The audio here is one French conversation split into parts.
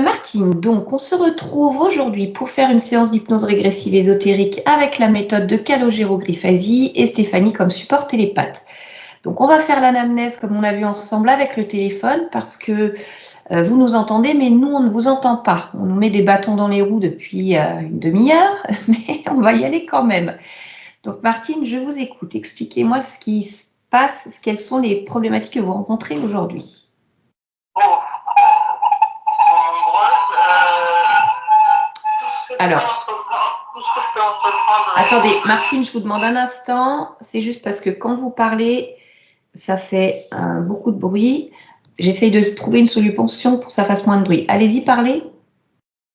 Martine, donc on se retrouve aujourd'hui pour faire une séance d'hypnose régressive ésotérique avec la méthode de Calogero Griffasi et Stéphanie comme support télépathe. Donc on va faire l'anamnèse comme on a vu ensemble avec le téléphone parce que vous nous entendez mais nous on ne vous entend pas. On nous met des bâtons dans les roues depuis une demi-heure mais on va y aller quand même. Donc Martine, je vous écoute. Expliquez-moi ce qui se passe, quelles sont les problématiques que vous rencontrez aujourd'hui. Alors, attendez, Martine, je vous demande un instant. C'est juste parce que quand vous parlez, ça fait beaucoup de bruit. J'essaye de trouver une solution pour que ça fasse moins de bruit. Allez-y, parlez.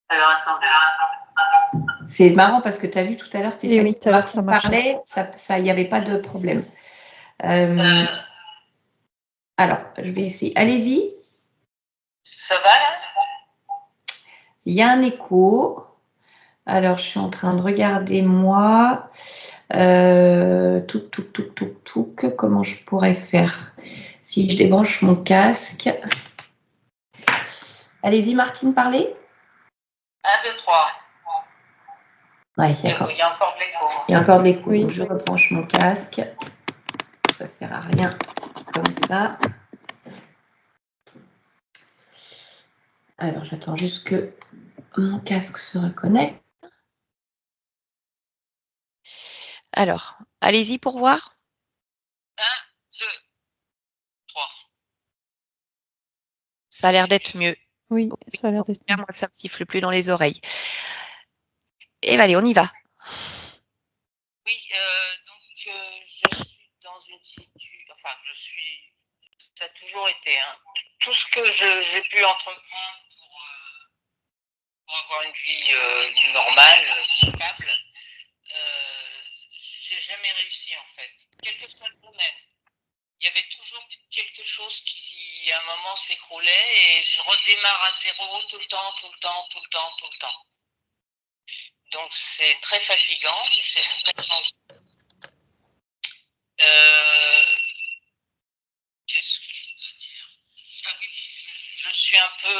Alors, attendez. C'est marrant parce que tu as vu tout à l'heure, Stéphanie, oui, tout à l'heure, ça parlait, il n'y avait pas de problème. Alors, je vais essayer. Allez-y. Ça va là? Il y a un écho. Alors, je suis en train de regarder moi. Comment je pourrais faire si je débranche mon casque? Allez-y, Martine, parlez. 1, 2, 3. Ouais, d'accord. Il y a encore de l'écho. Il y a encore de l'écho. Oui. Donc, je rebranche mon casque. Ça ne sert à rien comme ça. Alors, j'attends juste que mon casque se reconnecte. Alors, allez-y pour voir. 1, 2, 3. Ça a l'air d'être mieux. Oui, ça a l'air d'être mieux. Moi, ça ne me siffle plus dans les oreilles. Et allez, on y va. Oui, donc je suis dans une situation. Enfin, ça a toujours été. Hein. Tout ce que j'ai pu entreprendre pour avoir une vie normale, stable, j'ai jamais réussi en fait. Quel que soit le domaine. Il y avait toujours quelque chose qui, à un moment, s'écroulait et je redémarre à zéro tout le temps. Donc, c'est très fatigant, c'est stressant. Qu'est-ce que je peux dire? Ah oui, je suis un peu...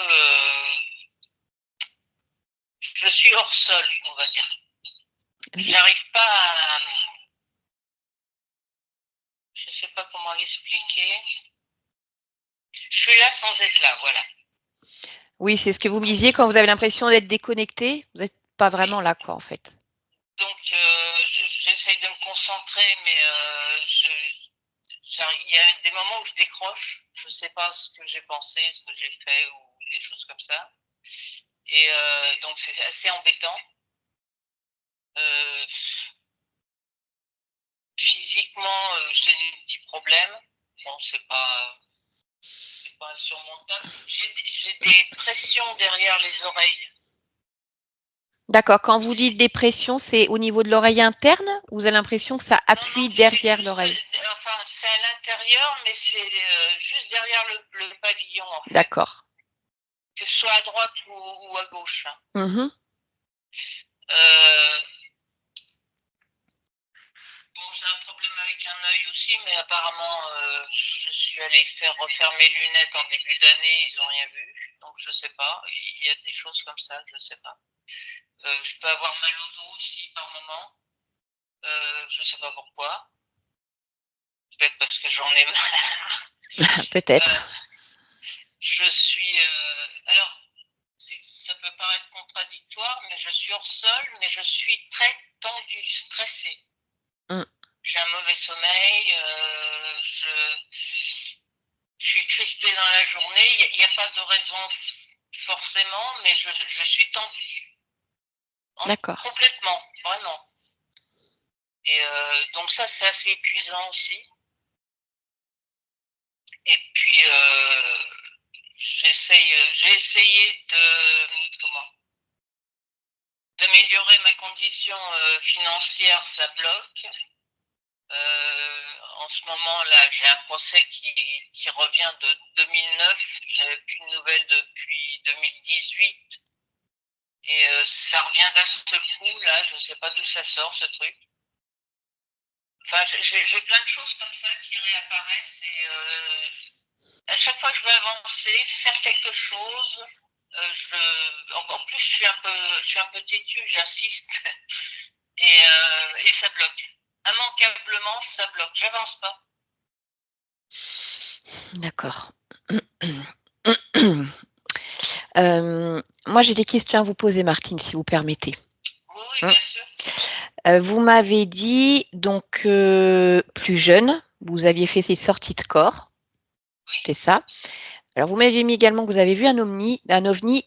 je suis hors sol, on va dire. J'arrive pas à... Je ne sais pas comment l'expliquer. Je suis là sans être là, voilà. Oui, c'est ce que vous me disiez quand vous avez l'impression d'être déconnecté. Vous n'êtes pas vraiment là, quoi, en fait. Donc, j'essaye de me concentrer, mais il y a des moments où je décroche. Je ne sais pas ce que j'ai pensé, ce que j'ai fait ou des choses comme ça. Et donc, c'est assez embêtant. Physiquement, j'ai des petits problèmes. Bon, c'est pas insurmontable. J'ai des pressions derrière les oreilles. D'accord. Quand vous dites dépression, c'est au niveau de l'oreille interne ou vous avez l'impression que ça appuie derrière l'oreille? Enfin, c'est à l'intérieur, mais c'est juste derrière le pavillon, en fait. D'accord. Que ce soit à droite ou à gauche. Mmh. Bon, j'ai un problème avec un œil aussi, mais apparemment, je suis allée refaire mes lunettes en début d'année, ils n'ont rien vu. Donc, je sais pas. Il y a des choses comme ça, je sais pas. Je peux avoir mal au dos aussi par moment. Je sais pas pourquoi. Peut-être parce que j'en ai marre. Peut-être. Je suis... alors, ça peut paraître contradictoire, mais je suis hors sol, mais je suis très tendue, stressée. J'ai un mauvais sommeil, je suis crispée dans la journée. Il n'y a pas de raison forcément, mais je suis tendue. D'accord. Complètement, vraiment. Et donc ça, c'est assez épuisant aussi. Et puis, j'ai essayé d'améliorer ma condition financière, ça bloque. En ce moment-là, j'ai un procès qui revient de 2009. J'avais plus de nouvelles depuis 2018. Et ça revient d'un seul coup, là. Je ne sais pas d'où ça sort, ce truc. Enfin, j'ai plein de choses comme ça qui réapparaissent. Et à chaque fois que je veux avancer, faire quelque chose, En plus, je suis un peu têtu, j'insiste, et ça bloque. Immanquablement, ça bloque. J'avance pas. D'accord. Moi, j'ai des questions à vous poser, Martine, si vous permettez. Oui, bien sûr. Vous m'avez dit, donc, plus jeune, vous aviez fait ces sorties de corps. Oui. C'est ça. Alors, vous m'aviez mis également que vous avez vu un ovni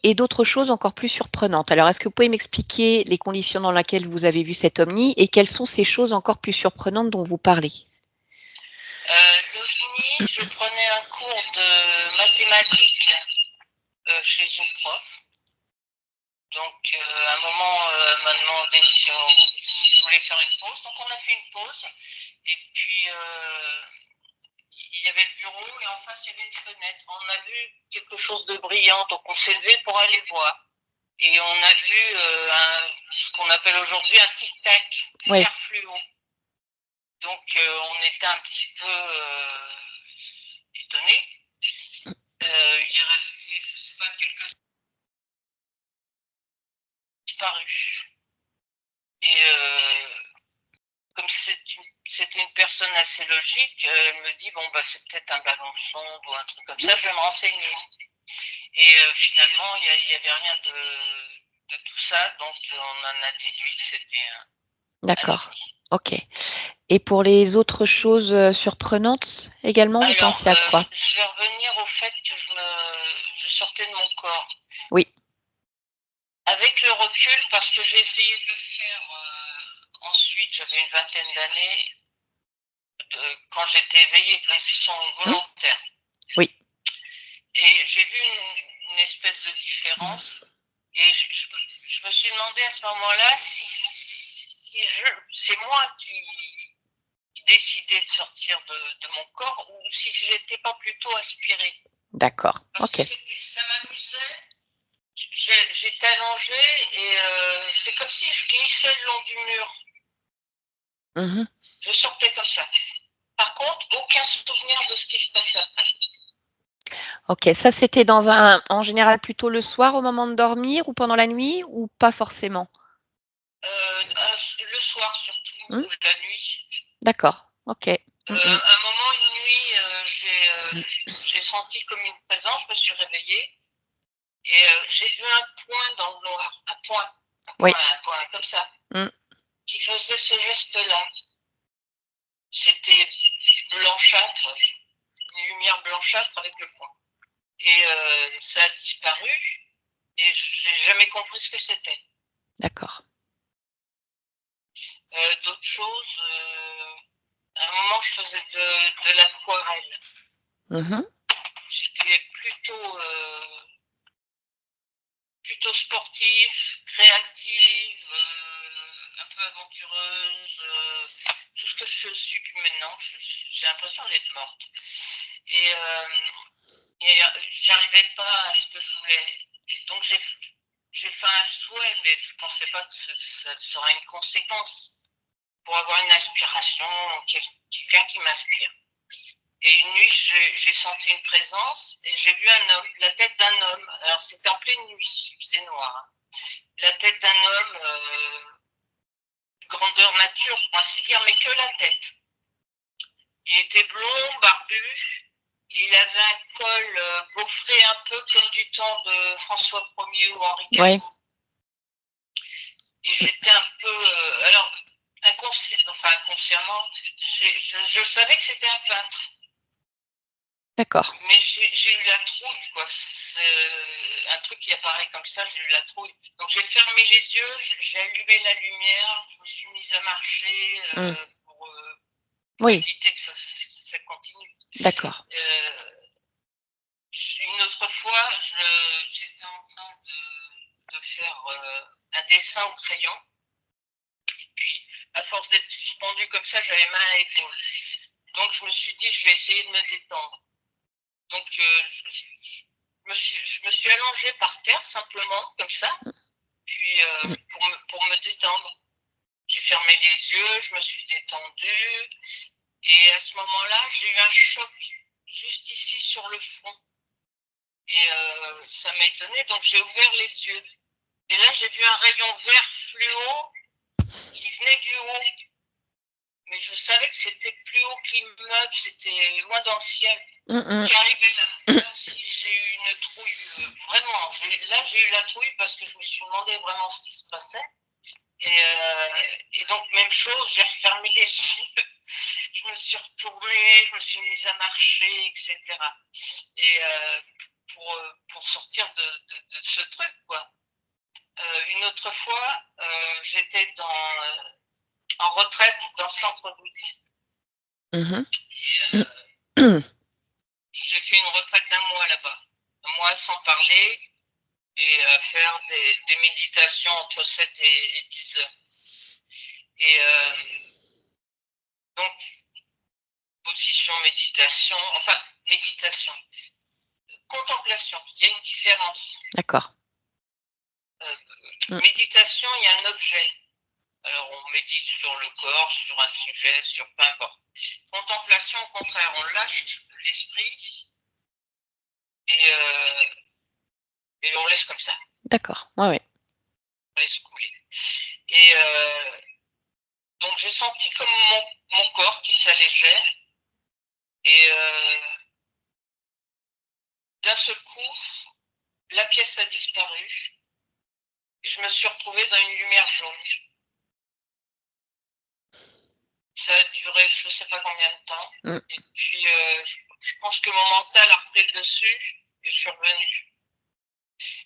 et d'autres choses encore plus surprenantes. Alors, est-ce que vous pouvez m'expliquer les conditions dans lesquelles vous avez vu cet ovni et quelles sont ces choses encore plus surprenantes dont vous parlez? L'OVNI, je prenais un cours de mathématiques chez une prof. Donc, à un moment, elle m'a demandé si je voulais faire une pause. Donc, on a fait une pause. Et puis, il y avait le bureau et en face, il y avait une fenêtre. On a vu quelque chose de brillant. Donc, on s'est levé pour aller voir. Et on a vu ce qu'on appelle aujourd'hui un tic-tac, clair fluo. Donc, on était un petit peu étonnés. Il est resté, je ne sais pas, quelques jours disparu. Et comme c'était une personne assez logique, elle me dit, bon, bah, c'est peut-être un ballon de sonde ou un truc comme ça, je vais me renseigner. Et finalement, il n'y avait rien de tout ça, donc on en a déduit que c'était un... D'accord, ok. Et pour les autres choses surprenantes également, vous pensiez à quoi? Je vais revenir au fait que je sortais de mon corps. Oui. Avec le recul, parce que j'ai essayé de le faire ensuite, j'avais une vingtaine d'années, quand j'étais éveillée de façon volontaire. Oui. Et j'ai vu une espèce de différence. Et je me suis demandé à ce moment-là si c'est moi qui décidais de sortir de mon corps ou si je n'étais pas plutôt aspirée. D'accord, parce ok. que ça m'amusait. J'étais allongée et c'est comme si je glissais le long du mur. Mmh. Je sortais comme ça. Par contre, aucun souvenir de ce qui se passait après. Ok, ça c'était en général plutôt le soir au moment de dormir ou pendant la nuit ou pas forcément? Le soir surtout, la nuit. D'accord, ok. À un moment, une nuit, j'ai senti comme une présence, je me suis réveillée et j'ai vu un point dans le noir, un point comme ça, qui faisait ce geste-là. C'était blanchâtre, une lumière blanchâtre avec le point. Et ça a disparu et j'ai jamais compris ce que c'était. D'accord. D'autres choses, à un moment je faisais de l'aquarelle. J'étais plutôt sportive, créative, un peu aventureuse, tout ce que je suis plus maintenant. J'ai l'impression d'être morte. Et j'arrivais pas à ce que je voulais. Et donc j'ai fait un souhait, mais je pensais pas que ça serait une conséquence pour avoir une inspiration, quelqu'un qui m'inspire. Et une nuit, j'ai senti une présence et j'ai vu un homme, la tête d'un homme. Alors c'était en pleine nuit, il faisait noir. La tête d'un homme, grandeur nature, pour ainsi dire, mais que la tête. Il était blond, barbu. Il avait un col gaufré un peu comme du temps de François Ier ou Henri IV. Oui. Et j'étais un peu... alors, inconsciemment, je savais que c'était un peintre. D'accord. Mais j'ai eu la trouille, quoi. C'est un truc qui apparaît comme ça, j'ai eu la trouille. Donc j'ai fermé les yeux, j'ai allumé la lumière, je me suis mise à marcher pour éviter que ça continue. D'accord. Une autre fois, j'étais en train de faire un dessin au crayon. Et puis, à force d'être suspendue comme ça, j'avais mal à l'épaule. Donc je me suis dit, je vais essayer de me détendre. Donc, je me suis allongée par terre, simplement, comme ça, puis pour me détendre. J'ai fermé les yeux, je me suis détendue, et à ce moment-là, j'ai eu un choc juste ici sur le front. Et ça m'a étonnée, donc j'ai ouvert les yeux. Et là, j'ai vu un rayon vert fluo qui venait du haut. Mais je savais que c'était plus haut que l'immeuble, c'était loin dans le ciel. Qui arrivait là. Là aussi, j'ai eu une trouille, vraiment. Là, j'ai eu la trouille parce que je me suis demandé vraiment ce qui se passait. Et donc, même chose, j'ai refermé les yeux. Je me suis retournée, je me suis mise à marcher, etc. Et pour sortir de ce truc, quoi. Une autre fois, j'étais en retraite dans le centre bouddhiste. Et j'ai fait une retraite d'1 mois là-bas. 1 mois sans parler et à faire des méditations entre 7 et 10 heures. Et donc, position, méditation, enfin, méditation. Contemplation, il y a une différence. D'accord. Méditation, il y a un objet. Alors, on médite sur le corps, sur un sujet, sur peu importe. Contemplation, au contraire, on lâche l'esprit et on laisse comme ça. D'accord, ouais. On laisse couler. Et donc, j'ai senti comme mon corps qui s'allégeait et d'un seul coup, la pièce a disparu et je me suis retrouvée dans une lumière jaune. Ça a duré je ne sais pas combien de temps. Et puis, je pense que mon mental a repris le dessus et je suis revenue.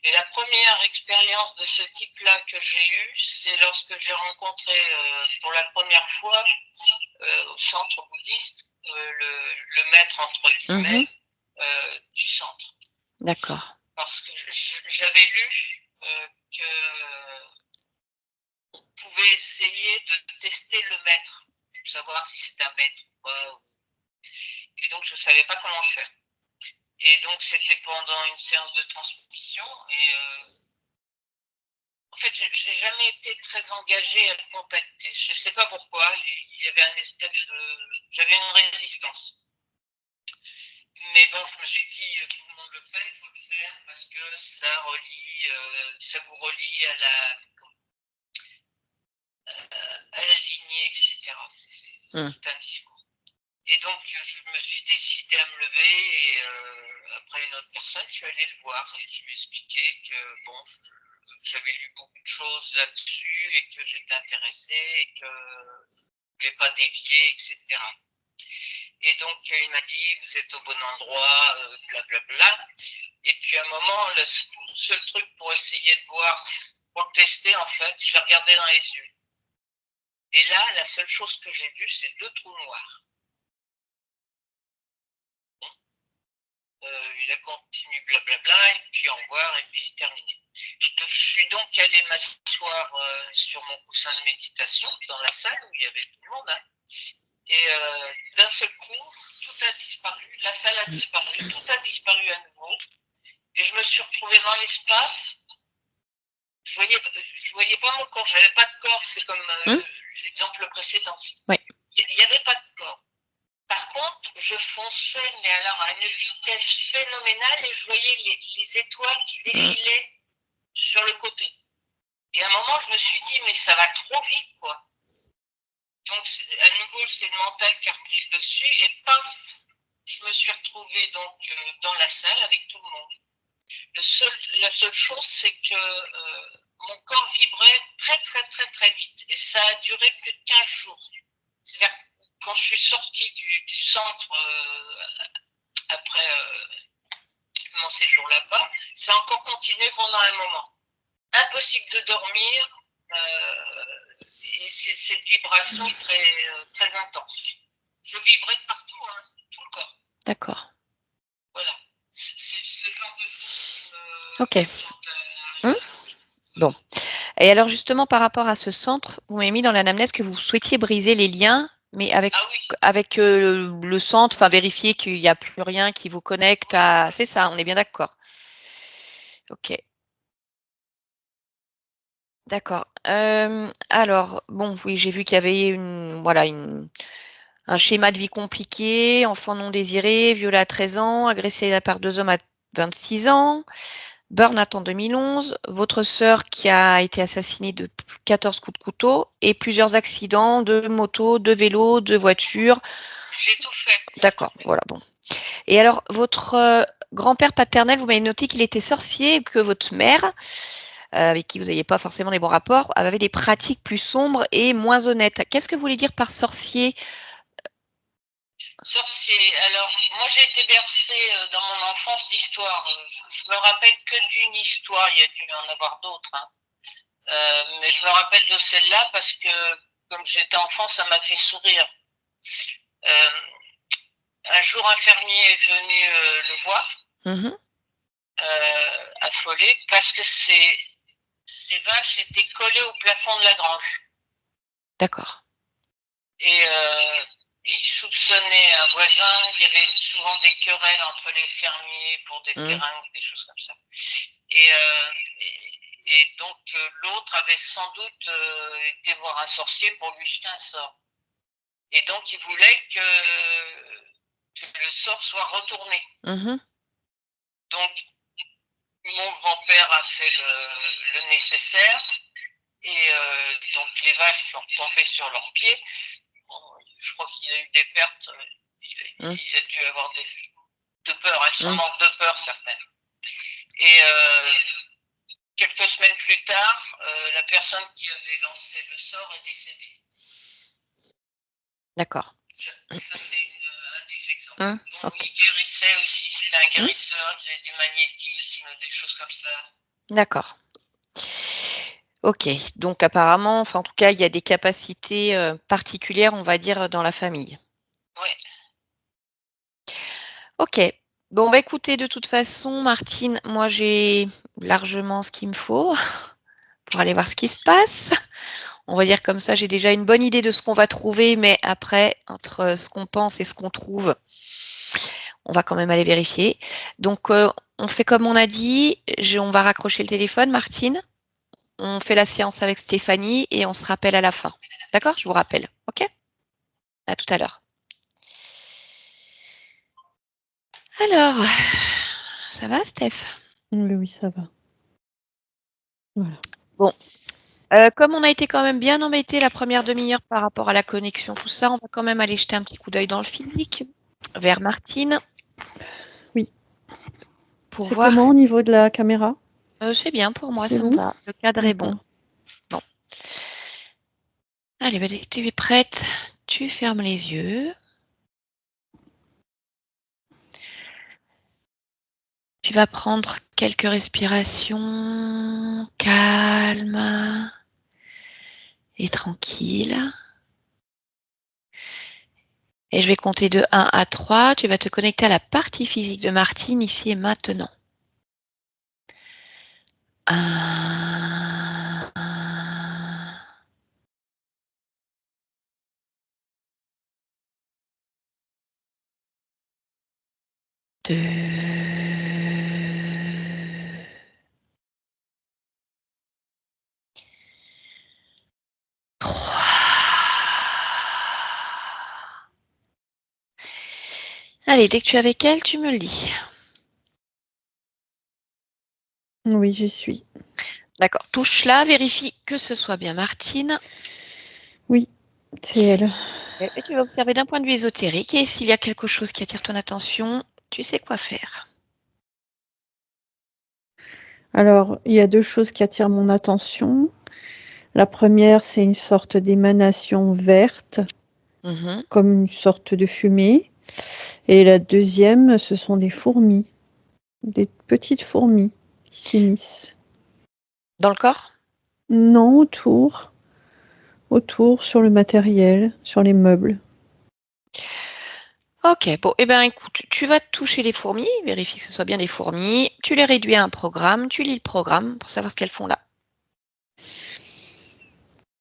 Et la première expérience de ce type-là que j'ai eue, c'est lorsque j'ai rencontré pour la première fois au centre bouddhiste le maître, entre guillemets, du centre. D'accord. Parce que j'avais lu qu'on pouvait essayer de tester le maître, pour savoir si c'est un maître ou pas. Et donc, je ne savais pas comment faire. Et donc, c'était pendant une séance de transmission. Et en fait, j'ai jamais été très engagée à le contacter. Je ne sais pas pourquoi. Il y avait un espèce de... J'avais une résistance. Mais bon, je me suis dit, tout le monde le fait, il faut le faire parce que ça vous relie à la lignée, etc. C'est tout un discours. Et donc, je me suis décidé à me lever et après une autre personne, je suis allée le voir et je lui ai expliqué que bon, j'avais lu beaucoup de choses là-dessus et que j'étais intéressée et que je ne voulais pas dévier, etc. Et donc, il m'a dit, vous êtes au bon endroit, blablabla. Et puis, à un moment, le seul truc pour essayer de voir, pour le tester, en fait, je l'ai regardé dans les yeux. Et là, la seule chose que j'ai vue, c'est 2 trous noirs. Il a continué blablabla, et puis au revoir, et puis terminé. Je suis donc allé m'asseoir sur mon coussin de méditation dans la salle où il y avait tout le monde. Hein. Et d'un seul coup, tout a disparu, la salle a disparu, tout a disparu à nouveau. Et je me suis retrouvée dans l'espace. Je voyais pas mon corps, j'avais pas de corps, c'est comme l'exemple précédent. Oui. Il n'y avait pas de corps. Par contre, je fonçais, mais alors à une vitesse phénoménale, et je voyais les étoiles qui défilaient sur le côté. Et à un moment, je me suis dit, mais ça va trop vite, quoi. Donc, à nouveau, c'est le mental qui a repris le dessus, et paf, je me suis retrouvée donc dans la salle avec tout le monde. La seule chose, c'est que mon corps vibrait très, très, très, très vite, et ça a duré plus de 15 jours. C'est-à-dire quand je suis sortie du centre après mon séjour là-bas, ça a encore continué pendant un moment. Impossible de dormir et c'est cette vibration très, très intense. Je vibrais de partout, hein, tout le corps. D'accord. Voilà. C'est ce genre de choses qui me... Ok. Bon. Et alors justement, par rapport à ce centre, vous m'avez mis dans l'anamnèse que vous souhaitiez briser les liens, mais avec le centre, enfin vérifier qu'il n'y a plus rien qui vous connecte à... C'est ça, on est bien d'accord. Ok. D'accord. Alors, bon, oui, j'ai vu qu'il y avait un schéma de vie compliqué, enfant non désiré, violé à 13 ans, agressé par 2 hommes à 26 ans, burn-out en 2011, votre sœur qui a été assassinée de 14 coups de couteau et plusieurs accidents de moto, de vélo, de voiture. J'ai tout fait. D'accord, voilà, bon. Et alors, votre grand-père paternel, vous m'avez noté qu'il était sorcier et que votre mère, avec qui vous n'aviez pas forcément des bons rapports, avait des pratiques plus sombres et moins honnêtes. Qu'est-ce que vous voulez dire par sorcier? Sorcier. Alors, moi, j'ai été bercée dans mon enfance d'histoire. Je me rappelle que d'une histoire. Il y a dû en avoir d'autres. Hein. Mais je me rappelle de celle-là parce que, comme j'étais enfant, ça m'a fait sourire. Un jour, un fermier est venu le voir, affolé, parce que ses vaches étaient collées au plafond de la grange. D'accord. Et il soupçonnait un voisin. Il y avait souvent des querelles entre les fermiers pour des terrains ou des choses comme ça. Et donc, l'autre avait sans doute été voir un sorcier pour lui jeter un sort. Et donc, il voulait que le sort soit retourné. Donc, mon grand-père a fait le nécessaire. Et donc, les vaches sont tombées sur leurs pieds. Bon, je crois qu'il a eu des pertes. Il a dû avoir de peur. Elles sont mortes de peur, certaines. Et quelques semaines plus tard, la personne qui avait lancé le sort est décédée. D'accord. Ça c'est un des exemples. Bon, okay. Il guérissait aussi, c'était un guérisseur, il faisait du magnétisme, des choses comme ça. D'accord. Ok, donc apparemment, enfin en tout cas, il y a des capacités particulières, on va dire, dans la famille. Oui. Ok. Bon, bah écoutez, de toute façon, Martine, moi j'ai largement ce qu'il me faut pour aller voir ce qui se passe. On va dire comme ça, j'ai déjà une bonne idée de ce qu'on va trouver, mais après, entre ce qu'on pense et ce qu'on trouve, on va quand même aller vérifier. Donc, on fait comme on a dit, on va raccrocher le téléphone, Martine. On fait la séance avec Stéphanie et on se rappelle à la fin. D'accord? Je vous rappelle. OK? À tout à l'heure. Alors, ça va, Steph? Oui, ça va. Voilà. Bon. Comme on a été quand même bien embêté la première demi-heure par rapport à la connexion, tout ça, on va quand même aller jeter un petit coup d'œil dans le physique vers Martine. Oui. Pour c'est voir. Comment au niveau de la caméra? C'est bien pour moi, ça me va. Le cadre est bon. Bon. Allez, bah, dès que tu es prête, tu fermes les yeux. Tu vas prendre quelques respirations calmes et tranquilles. Et je vais compter de 1 à 3. Tu vas te connecter à la partie physique de Martine ici et maintenant. 1. 2. 3. Allez, dès que tu es avec elle, tu me le dis. Oui, j'y suis. D'accord. Touche là, vérifie que ce soit bien Martine. Oui, c'est elle. Et tu vas observer d'un point de vue ésotérique et s'il y a quelque chose qui attire ton attention, tu sais quoi faire. Alors, il y a 2 choses qui attirent mon attention. La première, c'est une sorte d'émanation verte, comme une sorte de fumée. Et la deuxième, ce sont des fourmis, des petites fourmis qui s'immiscent. Dans le corps? Non, autour, sur le matériel, sur les meubles. Ok, bon, eh bien écoute, tu vas toucher les fourmis, vérifie que ce soit bien des fourmis, tu les réduis à un programme, tu lis le programme pour savoir ce qu'elles font là.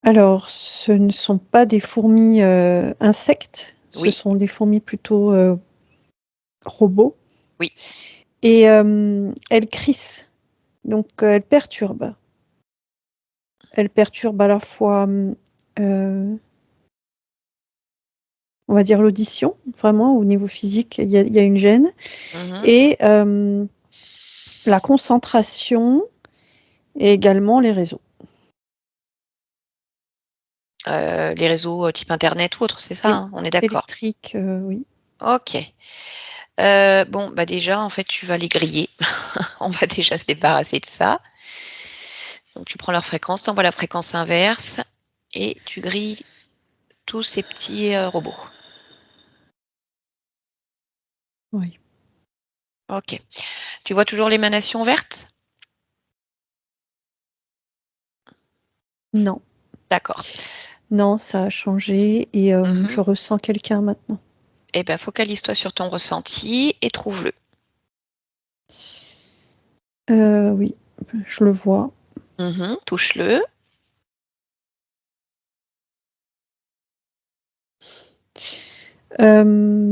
Alors, ce ne sont pas des fourmis insectes, Oui. Ce sont des fourmis plutôt robots. Oui. Et elles crissent, donc elles perturbent. Elles perturbent à la fois, on va dire l'audition, vraiment au niveau physique, il y a une gêne. Et La concentration et également les réseaux. Les réseaux type Internet ou autre, c'est ça, Oui, hein, on est d'accord? électrique, oui. OK. Bon, bah, déjà, en fait, tu vas les griller. On va déjà se débarrasser de ça. Donc tu prends leur fréquence, tu envoies la fréquence inverse et tu grilles tous ces petits, robots. Oui. OK. Tu vois toujours l'émanation verte? Non. D'accord. Non, ça a changé et Mmh. je ressens quelqu'un maintenant. Eh ben, focalise-toi sur ton ressenti et trouve-le. Oui, je le vois. Touche-le.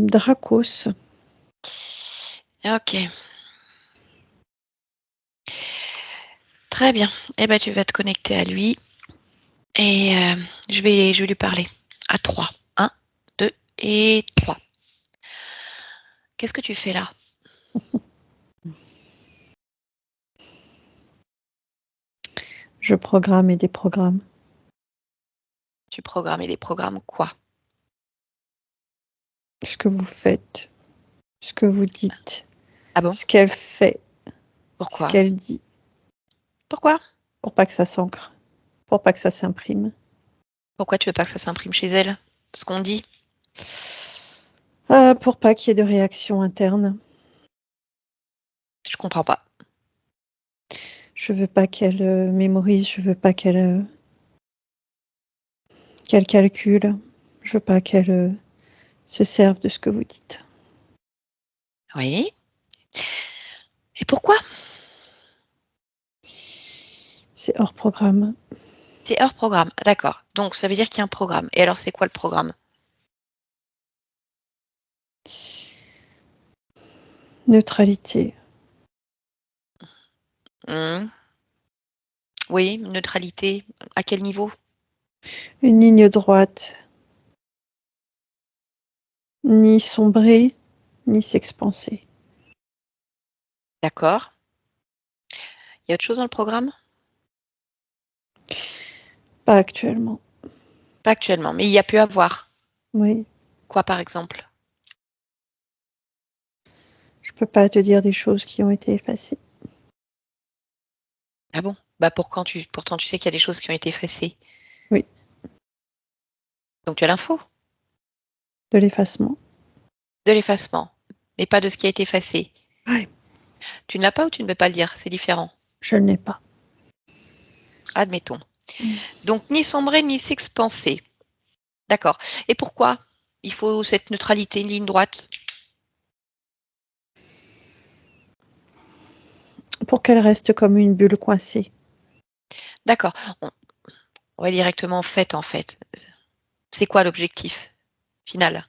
Dracos. OK. Très bien. Eh ben, tu vas te connecter à lui et je vais lui parler à 3. 1, 2 et 3. Qu'est-ce que tu fais là? Je programme et déprogramme. Tu programmes et déprogrammes quoi? Ce que vous faites, ce que vous dites, Ah bon? ce qu'elle fait, ce Pourquoi? qu'elle dit, Pourquoi? pour pas que ça s'ancre, pour pas que ça s'imprime. Pourquoi tu veux pas que ça s'imprime chez elle? Ce qu'on dit? Pour pas qu'il y ait de réaction interne. Je comprends pas. Je veux pas qu'elle mémorise, je veux pas qu'elle calcule, je veux pas qu'elle se serve de ce que vous dites. Oui. Et pourquoi? C'est hors programme. C'est hors programme, d'accord. Donc ça veut dire qu'il y a un programme. Et alors c'est quoi le programme? Neutralité. Mmh. Oui, neutralité. À quel niveau? Une ligne droite. Ni sombrer, ni s'expanser. D'accord. Il y a autre chose dans le programme? Pas actuellement. Pas actuellement, mais il y a pu avoir. Oui. Quoi par exemple? Je peux pas te dire des choses qui ont été effacées. Ah bon? Bah pourtant tu sais qu'il y a des choses qui ont été effacées. Oui. Donc tu as l'info? De l'effacement. De l'effacement, mais pas de ce qui a été effacé. Ouais. Tu ne l'as pas ou tu ne veux pas le dire? C'est différent. Je ne l'ai pas. Admettons. Donc ni sombrer ni s'expanser. D'accord. Et pourquoi il faut cette neutralité, une ligne droite? Pour qu'elle reste comme une bulle coincée. D'accord. On va directement au fait, en fait. C'est quoi l'objectif final?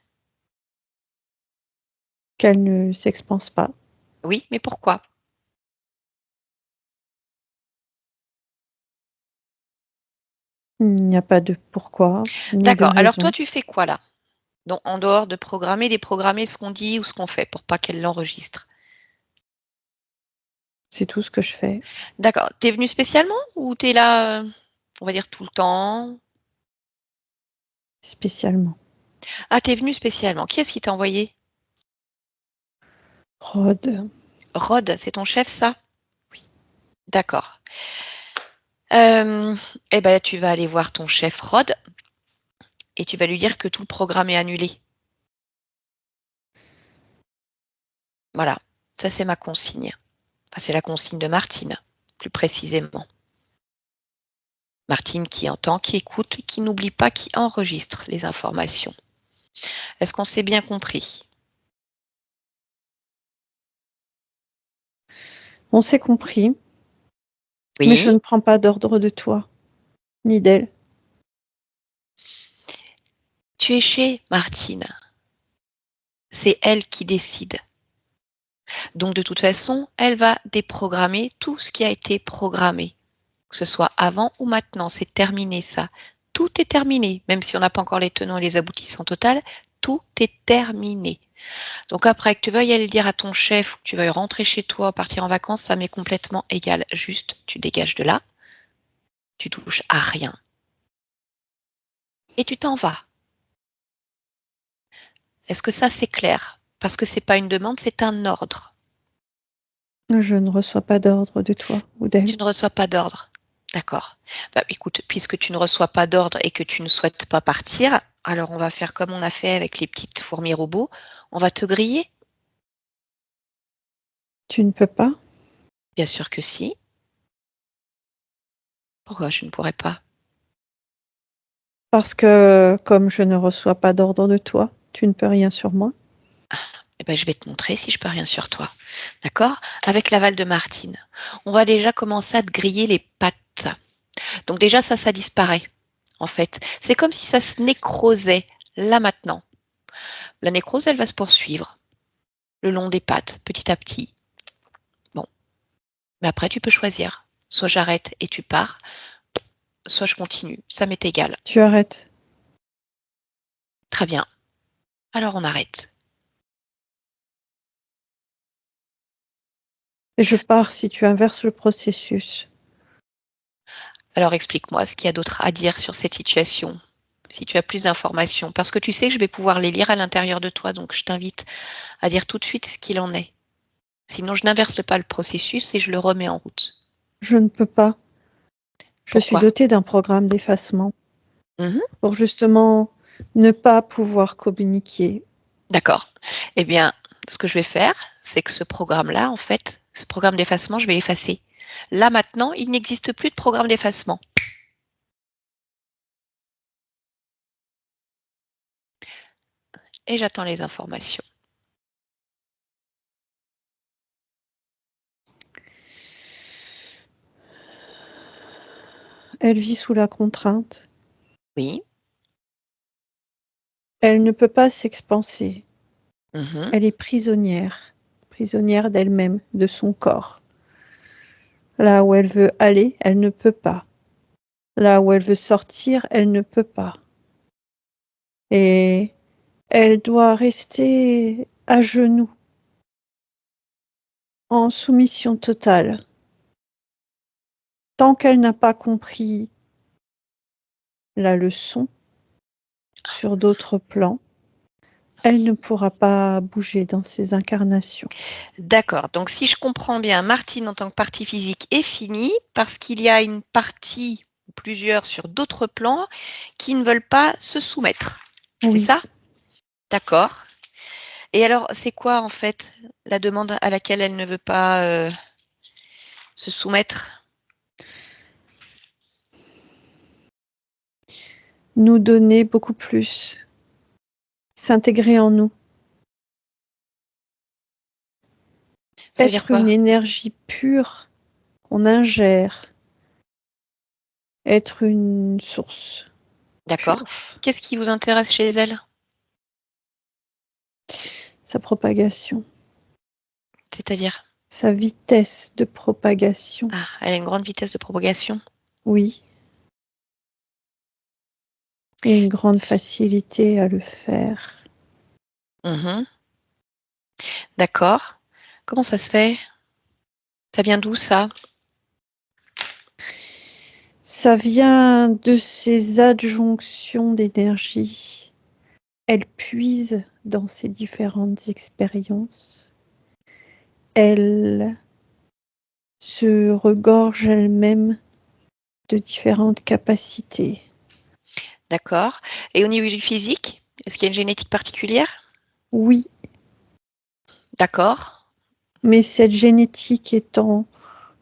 Qu'elle ne s'expanse pas. Oui, mais pourquoi? Il n'y a pas de pourquoi, ni de D'accord. Alors raison. toi, tu fais quoi là? Donc, en dehors de programmer, déprogrammer ce qu'on dit ou ce qu'on fait pour pas qu'elle l'enregistre? C'est tout ce que je fais. D'accord. Tu es venue spécialement ou tu es là, on va dire tout le temps? Spécialement. Ah, tu es venue spécialement. Qui est-ce qui t'a envoyé? Rod. Rod, c'est ton chef, ça? Oui. D'accord. Eh ben, tu vas aller voir ton chef Rod et tu vas lui dire que tout le programme est annulé. Voilà, ça c'est ma consigne. Enfin, c'est la consigne de Martine, plus précisément. Martine qui entend, qui écoute, qui n'oublie pas, qui enregistre les informations. Est-ce qu'on s'est bien compris? On s'est compris, Oui. mais je ne prends pas d'ordre de toi, ni d'elle. Tu es chez Martine. C'est elle qui décide. Donc de toute façon, elle va déprogrammer tout ce qui a été programmé. Que ce soit avant ou maintenant, c'est terminé ça. Tout est terminé, même si on n'a pas encore les tenants et les aboutissants total, tout est terminé. Donc après, que tu veuilles aller dire à ton chef ou que tu veuilles rentrer chez toi, partir en vacances, ça m'est complètement égal. Juste, tu dégages de là, tu touches à rien. Et tu t'en vas. Est-ce que ça, c'est clair? Parce que c'est pas une demande, c'est un ordre. Je ne reçois pas d'ordre de toi ou d'elle. Tu ne reçois pas d'ordre. D'accord. Bah, écoute, puisque tu ne reçois pas d'ordre et que tu ne souhaites pas partir, alors on va faire comme on a fait avec les petites fourmis robots. On va te griller. Tu ne peux pas? Bien sûr que si. Pourquoi je ne pourrais pas? Parce que comme je ne reçois pas d'ordre de toi, tu ne peux rien sur moi. Eh ben, je vais te montrer si je peux rien sur toi. D'accord? Avec l'aval de Martine. On va déjà commencer à te griller les pattes. Donc déjà, ça disparaît, en fait. C'est comme si ça se nécrosait, là maintenant. La nécrose, elle va se poursuivre le long des pattes, petit à petit. Bon. Mais après, tu peux choisir. Soit j'arrête et tu pars, soit je continue. Ça m'est égal. Tu arrêtes. Très bien. Alors on arrête. Et je pars si tu inverses le processus. Alors explique-moi ce qu'il y a d'autre à dire sur cette situation, si tu as plus d'informations, parce que tu sais que je vais pouvoir les lire à l'intérieur de toi, donc je t'invite à dire tout de suite ce qu'il en est. Sinon, je n'inverse pas le processus et je le remets en route. Je ne peux pas. Je suis Pourquoi? dotée d'un programme d'effacement Mhm. pour justement ne pas pouvoir communiquer. D'accord. Eh bien, ce que je vais faire, c'est que ce programme-là, en fait, ce programme d'effacement, je vais l'effacer. Là, maintenant, il n'existe plus de programme d'effacement. Et j'attends les informations. Elle vit sous la contrainte. Oui. Elle ne peut pas s'expanser. Mhm. Elle est prisonnière d'elle-même, de son corps. Là où elle veut aller, elle ne peut pas. Là où elle veut sortir, elle ne peut pas. Et elle doit rester à genoux, en soumission totale. Tant qu'elle n'a pas compris la leçon sur d'autres plans, elle ne pourra pas bouger dans ses incarnations. D'accord. Donc, si je comprends bien, Martine en tant que partie physique est finie parce qu'il y a une partie ou plusieurs sur d'autres plans qui ne veulent pas se soumettre. C'est Oui. ça? D'accord. Et alors, c'est quoi en fait la demande à laquelle elle ne veut pas se soumettre? Nous donner beaucoup plus, s'intégrer en nous, Ça veut dire être quoi? une énergie pure qu'on ingère, être une source D'accord. pure. Qu'est-ce qui vous intéresse chez elle? Sa propagation, C'est-à-dire? sa vitesse de propagation, Ah, elle a une grande vitesse de propagation. oui, et une grande facilité à le faire. Mhm. D'accord. Comment ça se fait? Ça vient d'où ça? Ça vient de ces adjonctions d'énergie. Elle puise dans ses différentes expériences. Elle se regorge elle-même de différentes capacités. D'accord. Et au niveau du physique, est-ce qu'il y a une génétique particulière? Oui, D'accord. mais cette génétique est en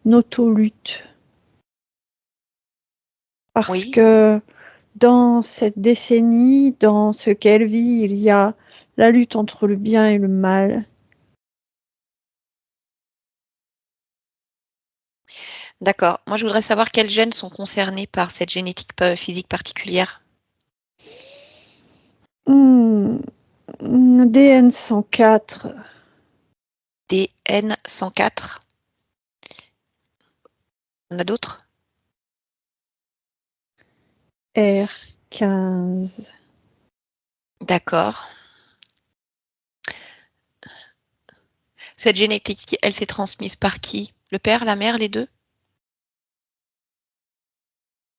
autolutte. Parce Oui. que dans cette décennie, dans ce qu'elle vit, il y a la lutte entre le bien et le mal. D'accord. Moi, je voudrais savoir quels gènes sont concernés par cette génétique physique particulière. DN 104, DN 104. On a d'autres? R15. D'accord. Cette génétique, elle s'est transmise par qui? Le père, la mère, les deux?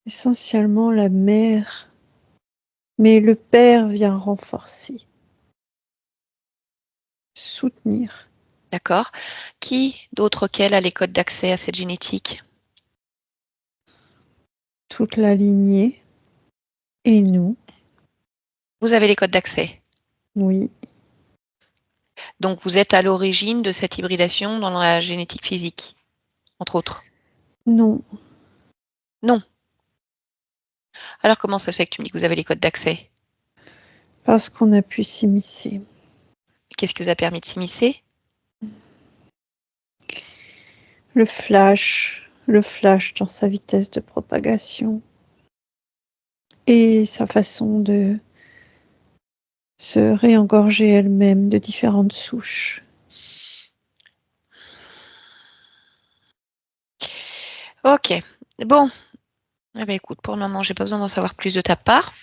Essentiellement la mère, mais le père vient renforcer, soutenir. D'accord. Qui d'autre qu'elle a les codes d'accès à cette génétique? Toute la lignée et nous, Vous avez les codes d'accès. oui. Donc vous êtes à l'origine de cette hybridation dans la génétique physique, entre autres. Non, Non. Alors comment ça se fait que tu me dis que vous avez les codes d'accès? parce qu'on a pu s'immiscer. Qu'est-ce qui vous a permis de s'immiscer? Le flash dans sa vitesse de propagation et sa façon de se réengorger elle-même de différentes souches. Ok. Bon. Eh ben, écoute, pour le moment, j'ai pas besoin d'en savoir plus de ta part.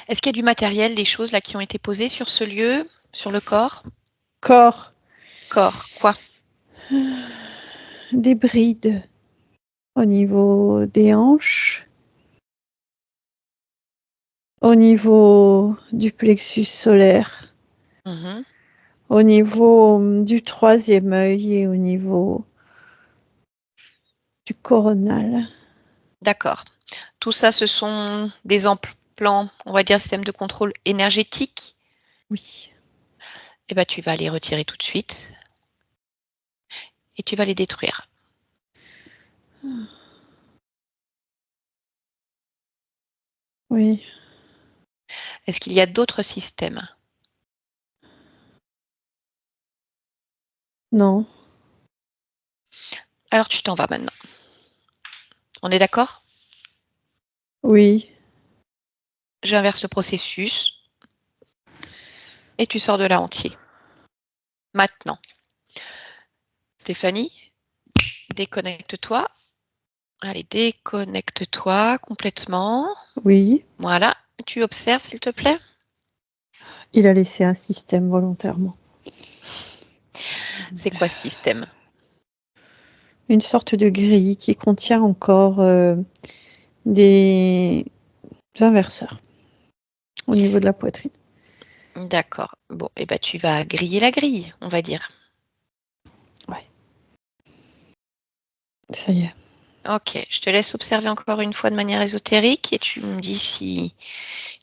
Est-ce qu'il y a du matériel, des choses là qui ont été posées sur ce lieu, sur le corps? Corps, Corps, quoi? des brides au niveau des hanches, au niveau du plexus solaire, au niveau du troisième œil et au niveau du coronal. D'accord. Tout ça, ce sont des implants, on va dire, système de contrôle énergétique. Oui. Eh ben, tu vas les retirer tout de suite et tu vas les détruire. Oui. Est-ce qu'il y a d'autres systèmes? Non. Alors tu t'en vas maintenant. On est d'accord? Oui. J'inverse le processus et tu sors de là entier. Maintenant. Stéphanie, déconnecte-toi. Allez, déconnecte-toi complètement. Oui. Voilà. Tu observes, s'il te plaît. Il a laissé un système volontairement. C'est quoi ce système? Une sorte de grille qui contient encore des inverseurs au niveau de la poitrine. D'accord. Bon, et ben tu vas griller la grille, on va dire. Ouais. Ça y est. Ok, je te laisse observer encore une fois de manière ésotérique et tu me dis s'il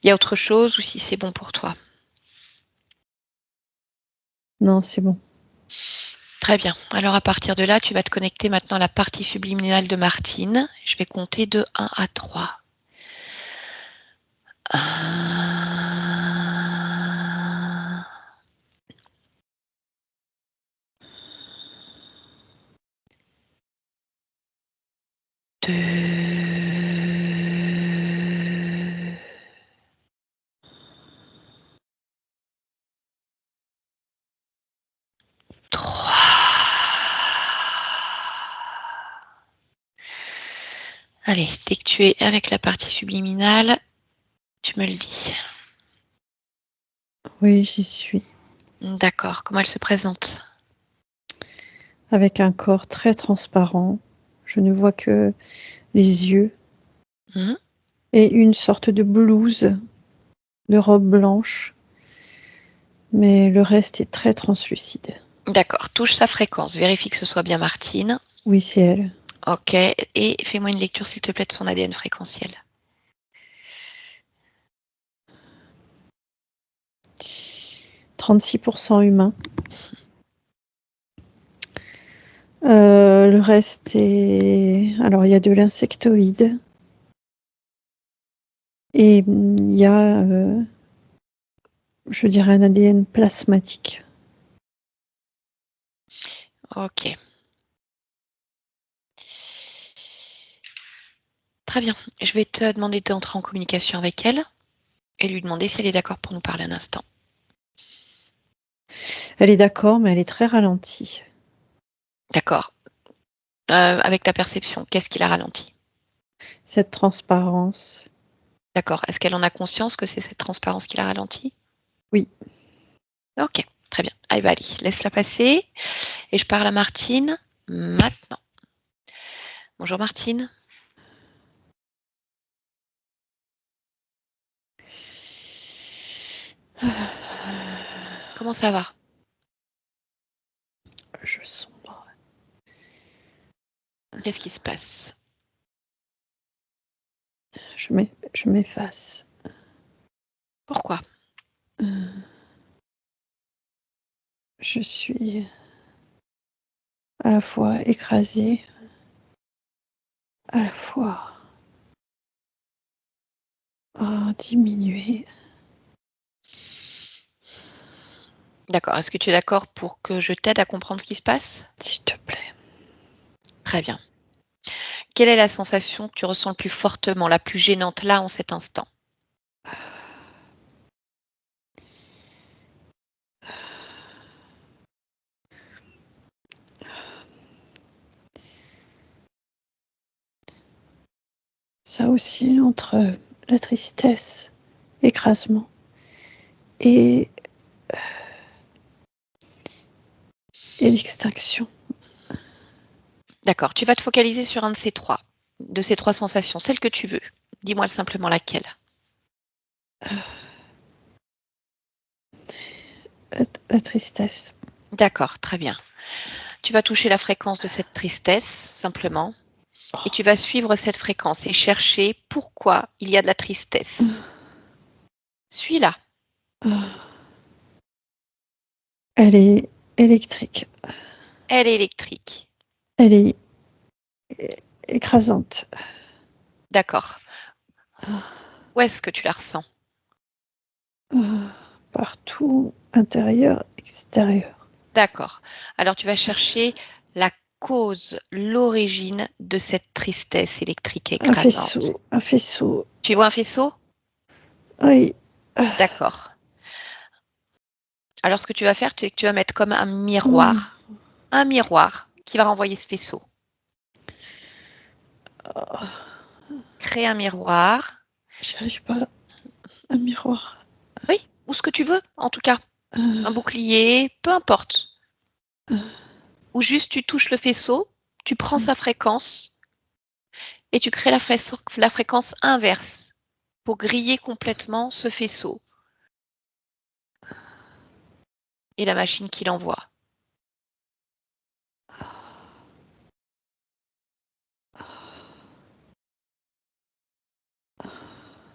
y a autre chose ou si c'est bon pour toi. Non, c'est bon. Très bien. Alors à partir de là, tu vas te connecter maintenant à la partie subliminale de Martine. Je vais compter de 1 à 3. 1, 2, 3. Allez, dès que tu es avec la partie subliminale, tu me le dis. Oui, j'y suis. D'accord. Comment elle se présente? Avec un corps très transparent. Je ne vois que les yeux. Et une sorte de blouse, de robe blanche. Mais le reste est très translucide. D'accord. Touche sa fréquence. Vérifie que ce soit bien Martine. Oui, c'est elle. Ok. Et fais-moi une lecture, s'il te plaît, de son ADN fréquentiel. 36% humain. Le reste est... Alors, il y a de l'insectoïde. Et il y a, je dirais, un ADN plasmatique. Ok. Très bien. Je vais te demander d'entrer en communication avec elle et lui demander si elle est d'accord pour nous parler un instant. Elle est d'accord, mais elle est très ralentie. D'accord. Avec ta perception, qu'est-ce qui la ralentit? Cette transparence. D'accord. Est-ce qu'elle en a conscience que c'est cette transparence qui la ralentit? Oui. Ok, très bien. Ah bah allez, laisse-la passer. Et je parle à Martine maintenant. Bonjour Martine. Comment ça va? Je sombre. Qu'est-ce qui se passe? Je m'efface. Pourquoi? Je suis à la fois écrasée, à la fois diminuée. D'accord. Est-ce que tu es d'accord pour que je t'aide à comprendre ce qui se passe? S'il te plaît. Très bien. Quelle est la sensation que tu ressens le plus fortement, la plus gênante là en cet instant? Ça oscille entre la tristesse, l'écrasement et l'extinction. D'accord. Tu vas te focaliser sur un de ces trois sensations, celle que tu veux. Dis-moi simplement laquelle. La tristesse. D'accord, très bien. Tu vas toucher la fréquence de cette tristesse, simplement, et tu vas suivre cette fréquence et chercher pourquoi il y a de la tristesse. Suis-la. Elle est électrique. Elle est électrique. Elle est écrasante. D'accord. Où est-ce que tu la ressens? Partout, intérieur, extérieur. D'accord. Alors tu vas chercher la cause, l'origine de cette tristesse électrique écrasante. Un faisceau. Tu vois un faisceau? Oui. D'accord. Alors ce que tu vas faire, c'est que tu vas mettre comme un miroir qui va renvoyer ce faisceau. Crée un miroir. J'y arrive pas. Un miroir. Oui, ou ce que tu veux, en tout cas. Un bouclier, peu importe. Ou juste tu touches le faisceau, tu prends sa fréquence et tu crées la fréquence inverse pour griller complètement ce faisceau et la machine qui l'envoie.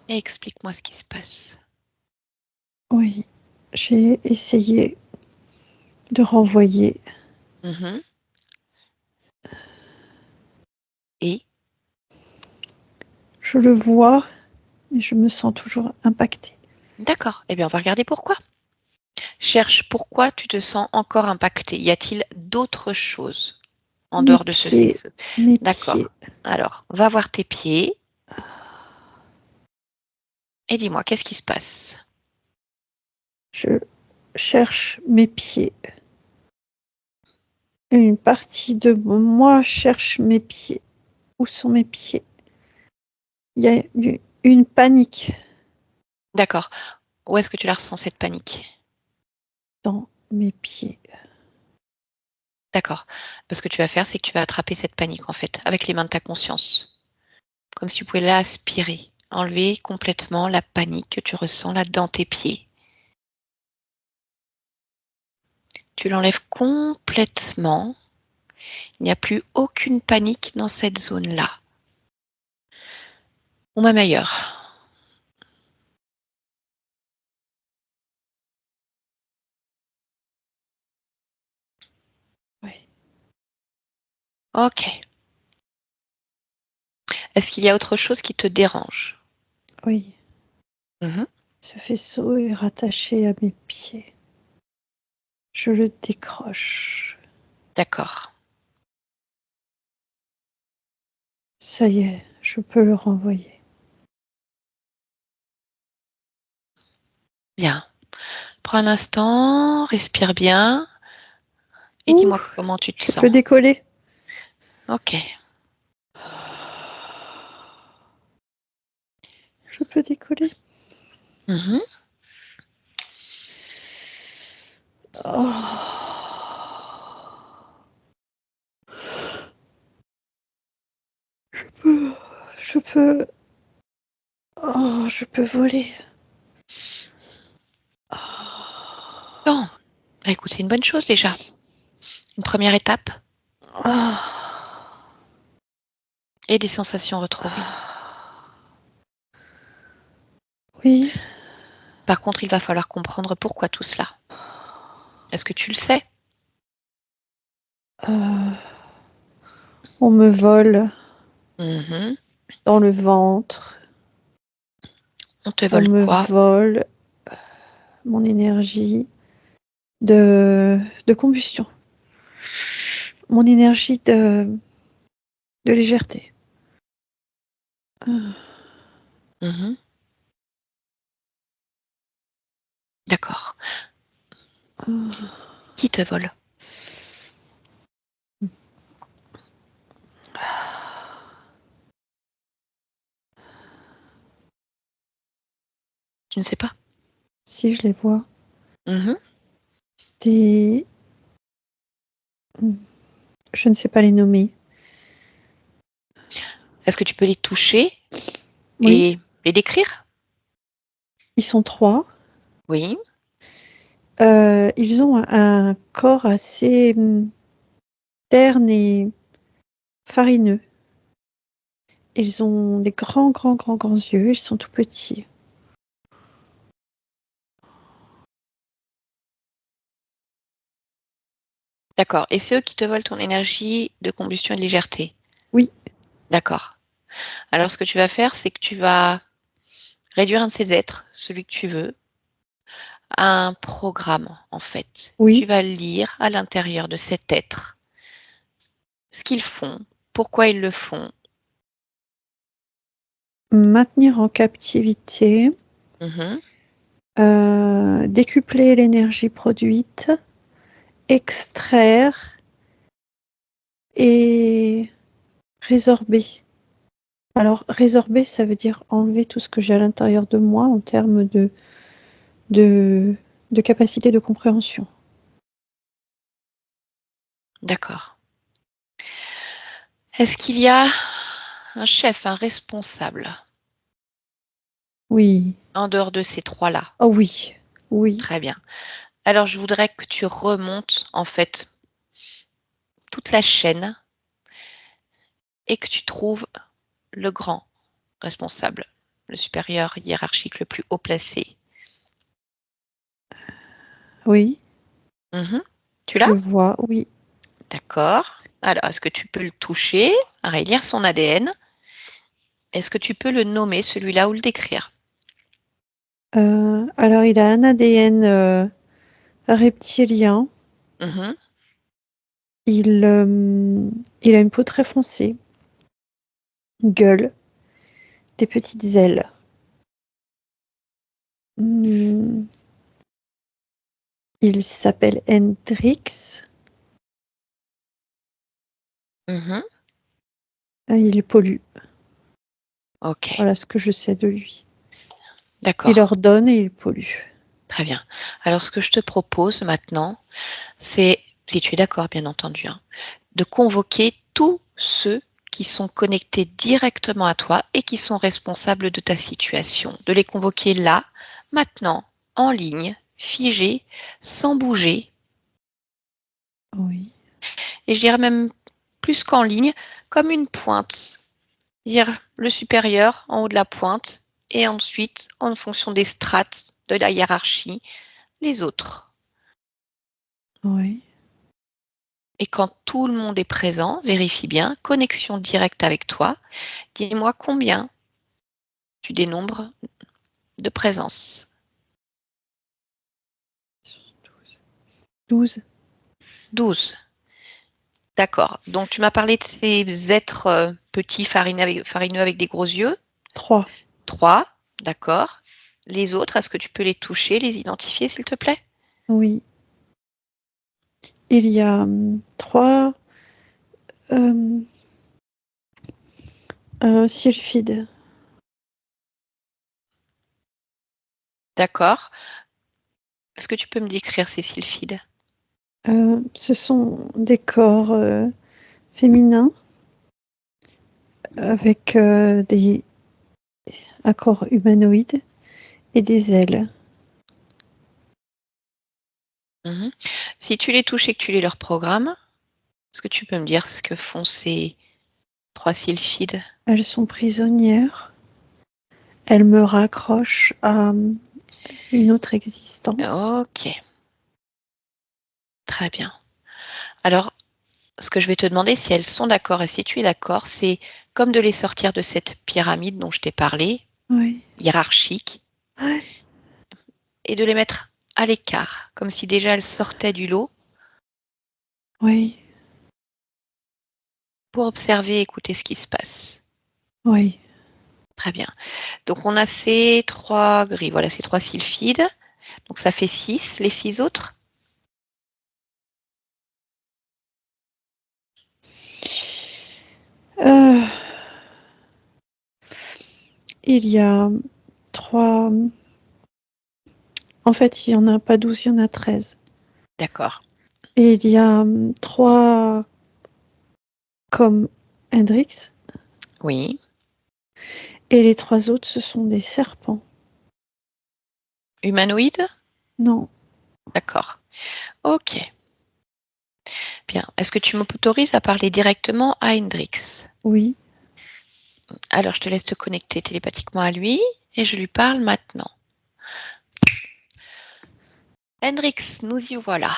Et explique-moi ce qui se passe. Oui, j'ai essayé de renvoyer. Et Je le vois, mais je me sens toujours impactée. d'accord, eh bien on va regarder pourquoi. Cherche pourquoi tu te sens encore impacté. Y a-t-il d'autres choses en dehors de ce faisceau? Mes D'accord. pieds. Alors, va voir tes pieds. Et dis-moi, qu'est-ce qui se passe? Je cherche mes pieds. Une partie de moi cherche mes pieds. Où sont mes pieds? Il y a une panique. D'accord. Où est-ce que tu la ressens, cette panique? Dans mes pieds. D'accord. Ce que tu vas faire, c'est que tu vas attraper cette panique, en fait, avec les mains de ta conscience. Comme si tu pouvais l'aspirer. Enlever complètement la panique que tu ressens là dans tes pieds. Tu l'enlèves complètement. Il n'y a plus aucune panique dans cette zone-là. Ou même ailleurs. Oui. Ok. Est-ce qu'il y a autre chose qui te dérange? Oui. Ce faisceau est rattaché à mes pieds. Je le décroche. D'accord. Ça y est, je peux le renvoyer. Bien. Prends un instant, respire bien et Ouh, dis-moi comment tu te je sens. peux décoller. Ok. Je peux décoller. Oh. Je peux... Oh, je peux voler. Bon, écoute, c'est une bonne chose déjà. Une première étape. Et des sensations retrouvées. Oui. Par contre, il va falloir comprendre pourquoi tout cela. Est-ce que tu le sais? On me vole dans le ventre. On te On vole me quoi? vole mon énergie de combustion. Mon énergie de légèreté. D'accord. Qui te vole? Tu ne sais pas? Si, je les vois. Mhm. Je ne sais pas les nommer. Est-ce que tu peux les toucher Oui. et les décrire? Ils sont 3. Oui. Ils ont un corps assez terne et farineux. Ils ont des grands yeux. Ils sont tout petits. D'accord. Et c'est eux qui te volent ton énergie de combustion et de légèreté? Oui. D'accord. Alors, ce que tu vas faire, c'est que tu vas réduire un de ces êtres, celui que tu veux, à un programme, en fait. Oui. Tu vas lire à l'intérieur de cet être ce qu'ils font, pourquoi ils le font. Maintenir en captivité. Décupler l'énergie produite. Extraire. Et résorber. Alors, résorber, ça veut dire enlever tout ce que j'ai à l'intérieur de moi en termes de capacité de compréhension. D'accord. Est-ce qu'il y a un chef, un responsable? Oui. En dehors de ces 3-là? Oh oui. Oui. Très bien. Alors, je voudrais que tu remontes, en fait, toute la chaîne et que tu trouves le grand responsable, le supérieur hiérarchique le plus haut placé. Oui. Tu Je l'as? le vois, oui. D'accord. Alors, est-ce que tu peux le toucher, lire son ADN? Est-ce que tu peux le nommer, celui-là, ou le décrire? Alors, il a un ADN reptilien. Il a une peau très foncée. Une gueule. Des petites ailes. Il s'appelle Hendrix. Il pollue. Ok. Voilà ce que je sais de lui. D'accord. Il ordonne et il pollue. Très bien. Alors, ce que je te propose maintenant, c'est, si tu es d'accord, bien entendu, de convoquer tous ceux qui sont connectés directement à toi et qui sont responsables de ta situation. De les convoquer là, maintenant, en ligne, figés, sans bouger. Oui. Et je dirais même plus qu'en ligne, comme une pointe. Dire le supérieur en haut de la pointe et ensuite, en fonction des strates de la hiérarchie, les autres. Oui. Et quand tout le monde est présent, vérifie bien, connexion directe avec toi, dis-moi combien tu dénombres de présence. 12. 12. D'accord. Donc, tu m'as parlé de ces êtres petits, farineux avec des gros yeux. 3. 3. D'accord. Les autres, est-ce que tu peux les toucher, les identifier, s'il te plaît? Oui. Il y a 3 sylphides. D'accord. Est-ce que tu peux me décrire ces sylphides? Ce sont des corps féminins avec un corps humanoïde et des ailes. Si tu les touches et que tu lis leur programme, est-ce que tu peux me dire ce que font ces 3 sylphides? Elles sont prisonnières. Elles me raccrochent à une autre existence. Ok. Très bien. Alors, ce que je vais te demander, si elles sont d'accord et si tu es d'accord, c'est comme de les sortir de cette pyramide dont je t'ai parlé, Oui. hiérarchique, Ouais. et de les mettre à l'écart, comme si déjà elles sortaient du lot, Oui. pour observer et écouter ce qui se passe. Oui. Très bien. Donc, on a ces 3 grilles, voilà, ces 3 sylphides. Donc, ça fait 6. Les 6 autres? Il y a 3... En fait, il n'y en a pas 12, il y en a 13. D'accord. Et il y a 3 comme Hendrix. Oui. Et les 3 autres, ce sont des serpents. Humanoïdes? Non. D'accord. Ok. Bien. Est-ce que tu m'autorises à parler directement à Hendrix? Oui. Alors, je te laisse te connecter télépathiquement à lui et je lui parle maintenant. Hendrix, nous y voilà.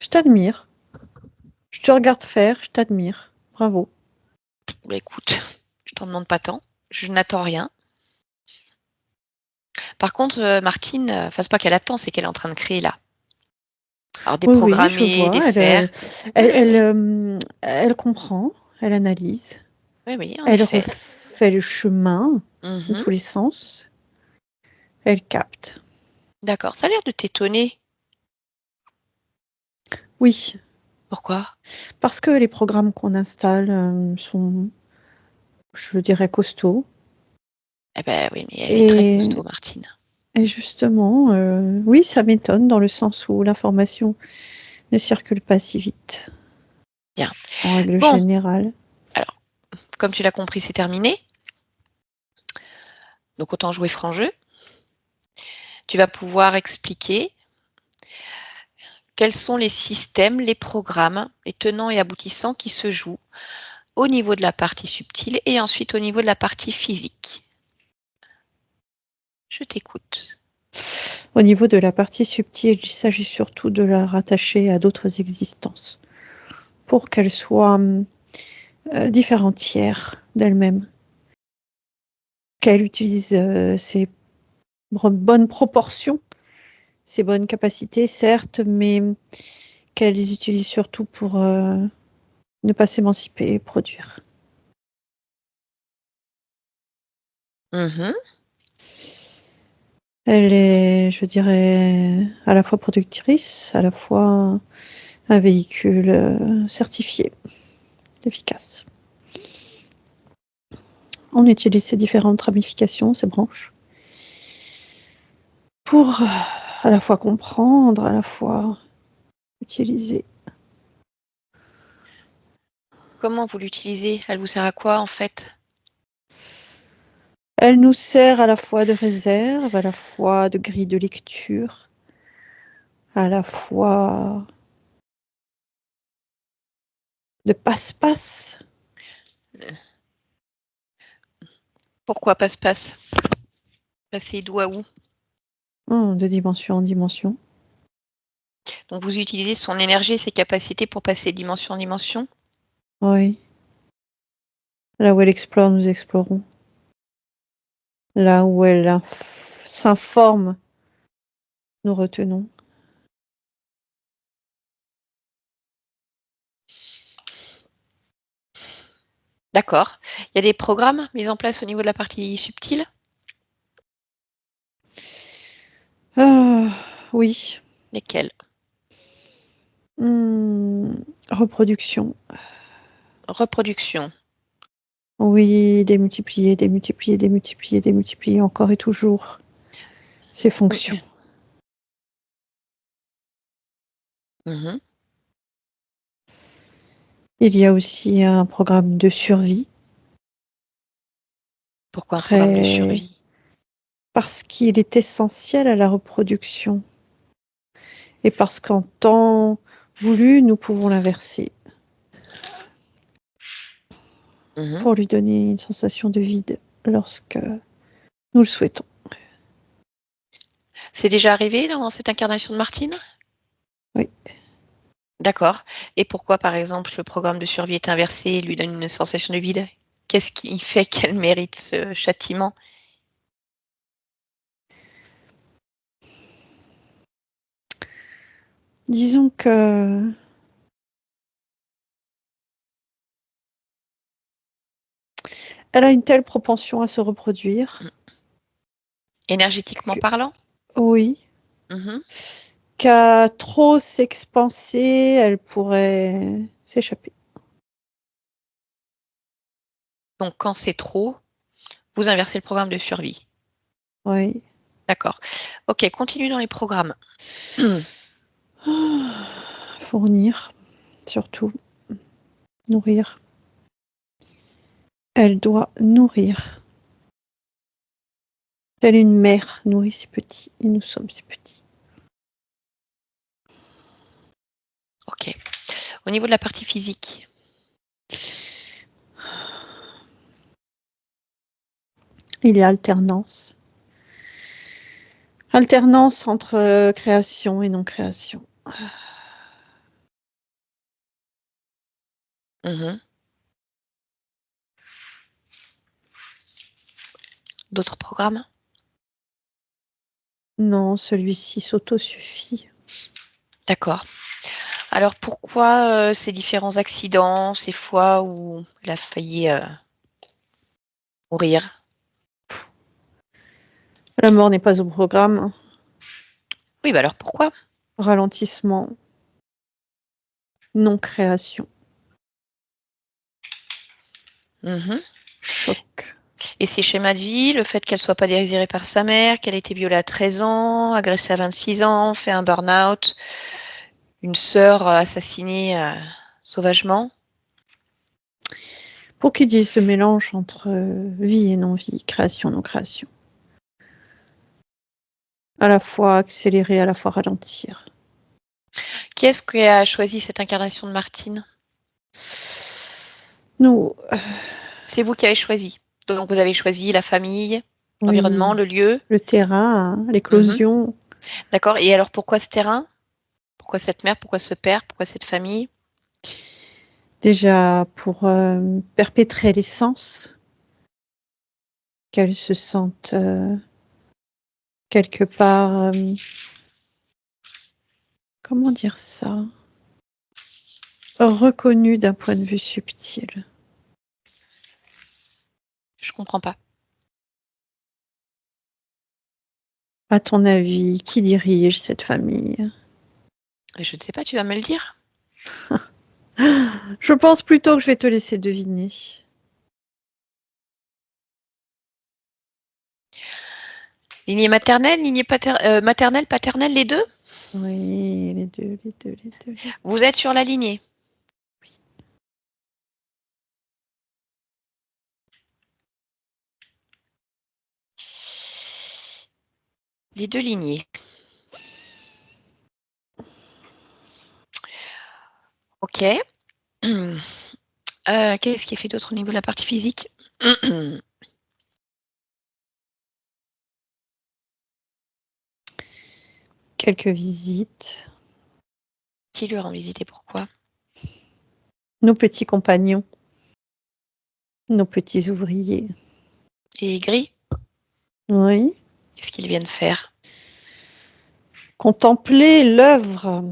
Je t'admire. Je te regarde faire, je t'admire. Bravo. Bah, écoute, je t'en demande pas tant. Je n'attends rien. Par contre, Martine, c'est pas qu'elle attend, c'est qu'elle est en train de créer là. Alors, Oui, oui, je déprogrammer, vois. défaire. Elle comprend, elle analyse, Oui, en elle effet. refait le chemin dans Mhm. tous les sens. Elle capte. D'accord. Ça a l'air de t'étonner. Oui, Pourquoi? parce que les programmes qu'on installe sont, je dirais, costauds. Eh ben oui, mais elle est très Et, costaud, Martine. et justement, oui, ça m'étonne dans le sens où l'information ne circule pas si vite, Bien. en règle Bon, générale. alors, comme tu l'as compris, c'est terminé. Donc, autant jouer franc jeu. Tu vas pouvoir expliquer quels sont les systèmes, les programmes, les tenants et aboutissants qui se jouent au niveau de la partie subtile et ensuite au niveau de la partie physique. Je t'écoute. Au niveau de la partie subtile, il s'agit surtout de la rattacher à d'autres existences pour qu'elle soit différencière d'elle-même, qu'elle utilise ses bonnes proportions, ses bonnes capacités, certes, mais qu'elle les utilise surtout pour ne pas s'émanciper et produire. Mhm. Elle est, je dirais, à la fois productrice, à la fois un véhicule certifié, efficace. On utilise ces différentes ramifications, ces branches, pour à la fois comprendre, à la fois utiliser. Comment vous l'utilisez? Elle vous sert à quoi en fait? Elle nous sert à la fois de réserve, à la fois de grille de lecture, à la fois de passe-passe. Pourquoi passe-passe? Passer d'où à où? De dimension en dimension. Donc vous utilisez son énergie et ses capacités pour passer de dimension en dimension? Oui. Là où elle explore, nous explorons. Là où elle s'informe, nous retenons. D'accord. Il y a des programmes mis en place au niveau de la partie subtile? Oui. Lesquels? Reproduction. Reproduction. Oui, démultiplier, démultiplier, démultiplier, démultiplier encore et toujours ces fonctions. Mhm. Il y a aussi un programme de survie. Pourquoi un programme de survie? Parce qu'il est essentiel à la reproduction. Et parce qu'en temps voulu, nous pouvons l'inverser. Pour lui donner une sensation de vide lorsque nous le souhaitons. C'est déjà arrivé dans cette incarnation de Martine? Oui. D'accord. Et pourquoi, par exemple, le programme de survie est inversé et lui donne une sensation de vide? Qu'est-ce qui fait qu'elle mérite ce châtiment? Disons que elle a une telle propension à se reproduire. Énergétiquement parlant? Oui. Qu'à trop s'expanser, elle pourrait s'échapper. Donc, quand c'est trop, vous inversez le programme de survie. Oui. D'accord. Ok, continue dans les programmes. Fournir, surtout. Nourrir. Elle doit nourrir. Telle une mère nourrit ses petits, et nous sommes ses petits. Ok. Au niveau de la partie physique. Il y a alternance. Alternance entre création et non-création. D'autres programmes? Non, celui-ci s'autosuffit. D'accord. Alors pourquoi ces différents accidents, ces fois où elle a failli mourir? La mort n'est pas au programme. Oui, bah alors pourquoi? Ralentissement. Non-création. Choc. Et ses schémas de vie, le fait qu'elle soit pas désirée par sa mère, qu'elle ait été violée à 13 ans, agressée à 26 ans, fait un burn-out, une sœur assassinée sauvagement. Pour qu'il y ait ce mélange entre vie et non-vie, création, non-création. À la fois accélérer, à la fois ralentir. Qui est-ce qui a choisi cette incarnation de Martine? Nous. C'est vous qui avez choisi. Donc vous avez choisi la famille, l'environnement, le lieu. Le terrain, l'éclosion. D'accord. Et alors pourquoi ce terrain? Pourquoi cette mère? Pourquoi ce père? Pourquoi cette famille? Déjà pour perpétrer l'essence, qu'elle se sente quelque part, comment dire ça, reconnue d'un point de vue subtil. Je comprends pas. À ton avis, qui dirige cette famille? Je ne sais pas, tu vas me le dire. Je pense plutôt que je vais te laisser deviner. Lignée maternelle, maternelle, paternelle, les deux? Oui, les deux. Vous êtes sur la lignée? Oui. Les deux lignées. Ok. Qu'est-ce qui est fait d'autre au niveau de la partie physique? Quelques visites. Qui lui rend visite et pourquoi? Nos petits compagnons. Nos petits ouvriers. Et gris? Oui. Qu'est-ce qu'ils viennent faire? Contempler l'œuvre.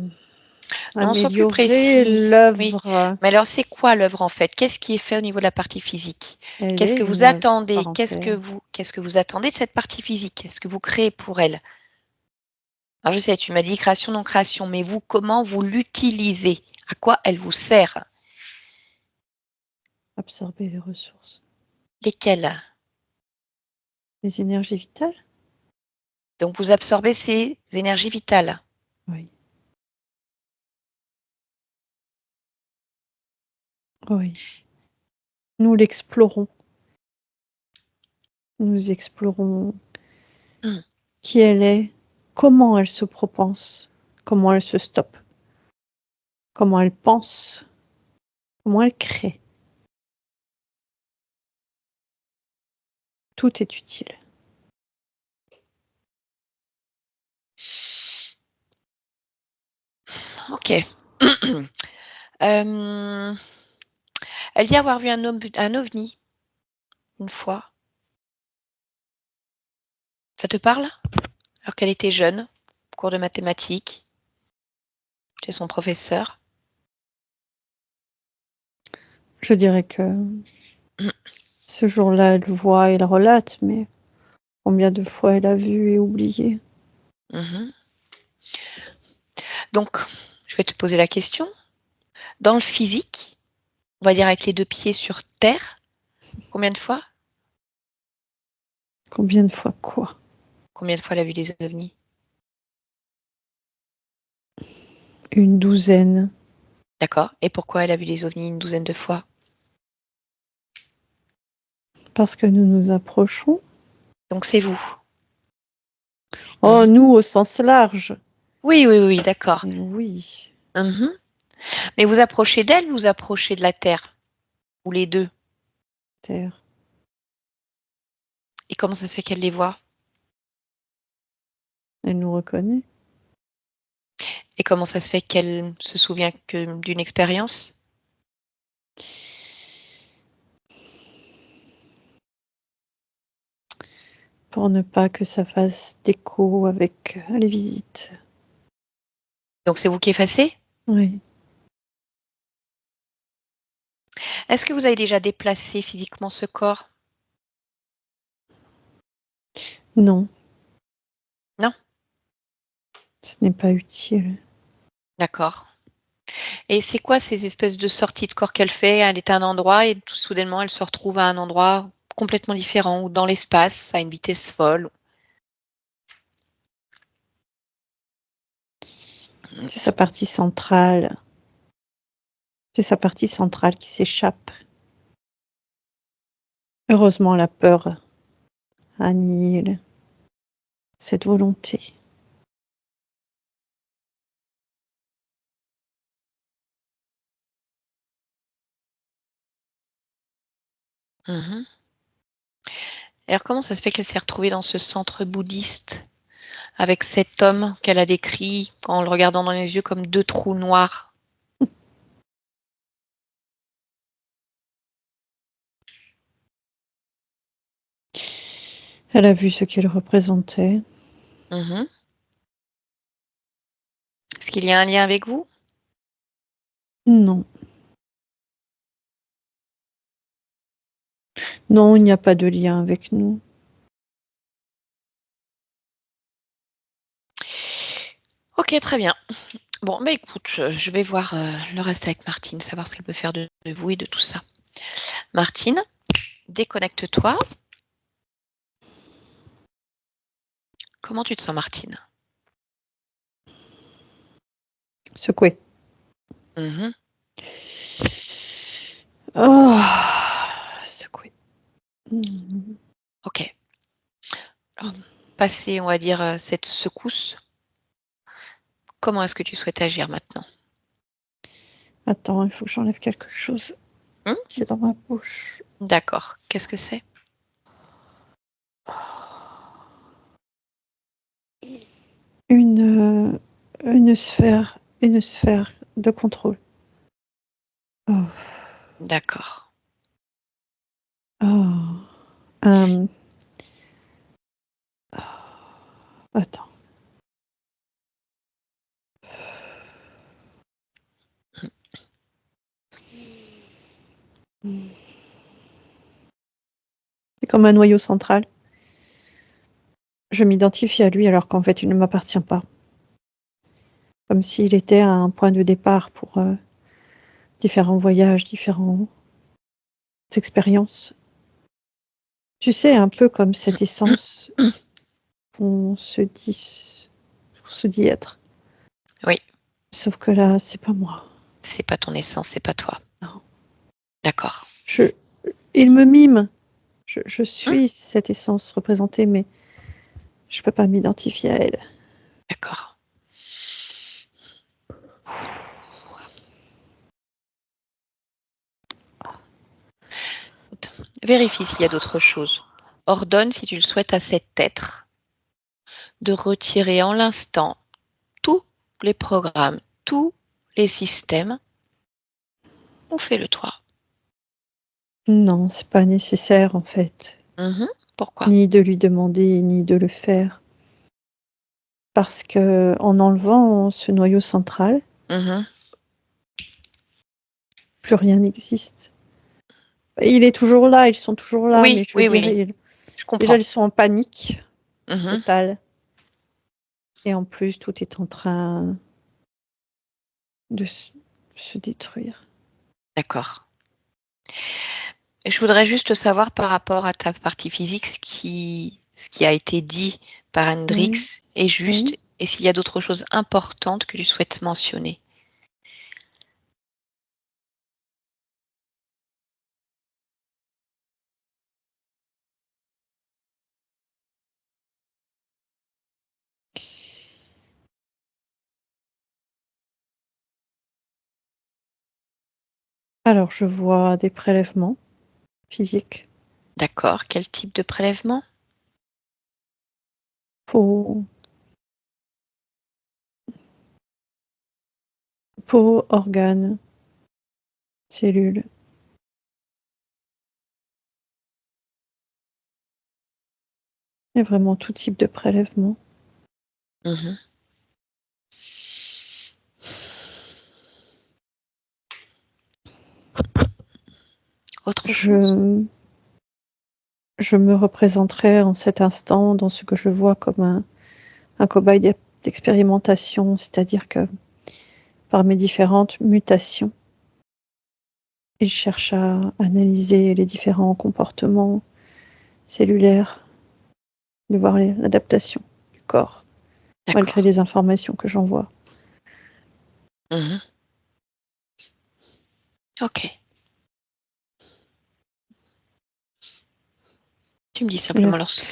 Non, sois plus Améliorer précis. l'œuvre. Oui. Mais alors, c'est quoi l'œuvre en fait? Qu'est-ce qui est fait au niveau de la partie physique? Elle Qu'est-ce est que une vous œuvre attendez? Qu'est-ce parentale. que vous attendez de cette partie physique? Qu'est-ce que vous créez pour elle? Alors, je sais, tu m'as dit création, non création, mais vous, comment vous l'utilisez? À quoi elle vous sert? Absorber les ressources. Lesquelles? Les énergies vitales? Donc, vous absorbez ces énergies vitales. Oui. Oui. Nous l'explorons. Nous explorons qui elle est, comment elle se propense, comment elle se stoppe, comment elle pense, comment elle crée. Tout est utile. Ok. Elle dit avoir vu un ovni une fois. Ça te parle? Alors qu'elle était jeune, cours de mathématiques, chez son professeur. Je dirais que ce jour-là, elle voit et elle relate, mais combien de fois elle a vu et oublié? Donc, je vais te poser la question. Dans le physique, on va dire avec les 2 pieds sur terre, combien de fois? Combien de fois quoi? Combien de fois elle a vu des ovnis? Une douzaine. D'accord. Et pourquoi elle a vu des ovnis une douzaine de fois? Parce que nous nous approchons. Donc c'est vous. Oh, nous au sens large. Oui, d'accord. Oui. Mais vous approchez d'elle ou vous approchez de la Terre? Ou les deux? Terre. Et comment ça se fait qu'elle les voit? Elle nous reconnaît. Et comment ça se fait qu'elle se souvient que d'une expérience? Pour ne pas que ça fasse d'écho avec les visites. Donc c'est vous qui effacez? Oui. Est-ce que vous avez déjà déplacé physiquement ce corps? Non. Non? Ce n'est pas utile. D'accord. Et c'est quoi ces espèces de sorties de corps qu'elle fait? Elle est à un endroit et tout soudainement elle se retrouve à un endroit complètement différent ou dans l'espace à une vitesse folle? C'est sa partie centrale. C'est sa partie centrale qui s'échappe. Heureusement, la peur annihile cette volonté. Alors comment ça se fait qu'elle s'est retrouvée dans ce centre bouddhiste avec cet homme qu'elle a décrit en le regardant dans les yeux comme 2 trous noirs? Elle a vu ce qu'il représentait. Est-ce qu'il y a un lien avec vous? Non. Non, il n'y a pas de lien avec nous. Ok, très bien. Bon, bah écoute, je vais voir le reste avec Martine, savoir ce qu'elle peut faire de vous et de tout ça. Martine, déconnecte-toi. Comment tu te sens, Martine? Secoué. Secoué. Ok. Alors, passer, on va dire, cette secousse, comment est-ce que tu souhaites agir maintenant? Attends, il faut que j'enlève quelque chose. C'est dans ma bouche. D'accord. Qu'est-ce que c'est? Une sphère de contrôle. Oh. D'accord. Attends. C'est comme un noyau central. Je m'identifie à lui alors qu'en fait il ne m'appartient pas. Comme s'il était un point de départ pour différents voyages, différentes expériences. Tu sais, un peu comme cette essence qu'on se dit être. Oui. Sauf que là, c'est pas moi. C'est pas ton essence, c'est pas toi. Non. D'accord. Il me mime. Je suis cette essence représentée, mais je ne peux pas m'identifier à elle. D'accord. Vérifie s'il y a d'autres choses. Ordonne, si tu le souhaites, à cet être de retirer en l'instant tous les programmes, tous les systèmes, ou fais-le toi. Non, c'est pas nécessaire en fait. Pourquoi? Ni de lui demander, ni de le faire. Parce que en enlevant ce noyau central, plus rien n'existe. Il est toujours là, ils sont toujours là, Oui, mais je veux oui, dire, oui. Je comprends. déjà ils sont en panique totale. Et en plus, tout est en train de se détruire. D'accord. Je voudrais juste savoir par rapport à ta partie physique, ce qui a été dit par Hendrix est juste, et s'il y a d'autres choses importantes que tu souhaites mentionner. Alors, je vois des prélèvements physiques. D'accord. Quel type de prélèvement? Peau, organes, cellules. Il y a vraiment tout type de prélèvement. Autre chose? Je me représenterai en cet instant dans ce que je vois comme un cobaye d'expérimentation, c'est-à-dire que par mes différentes mutations, il cherche à analyser les différents comportements cellulaires, de voir l'adaptation du corps, malgré les informations que j'envoie. Ok. Tu me dis simplement lorsque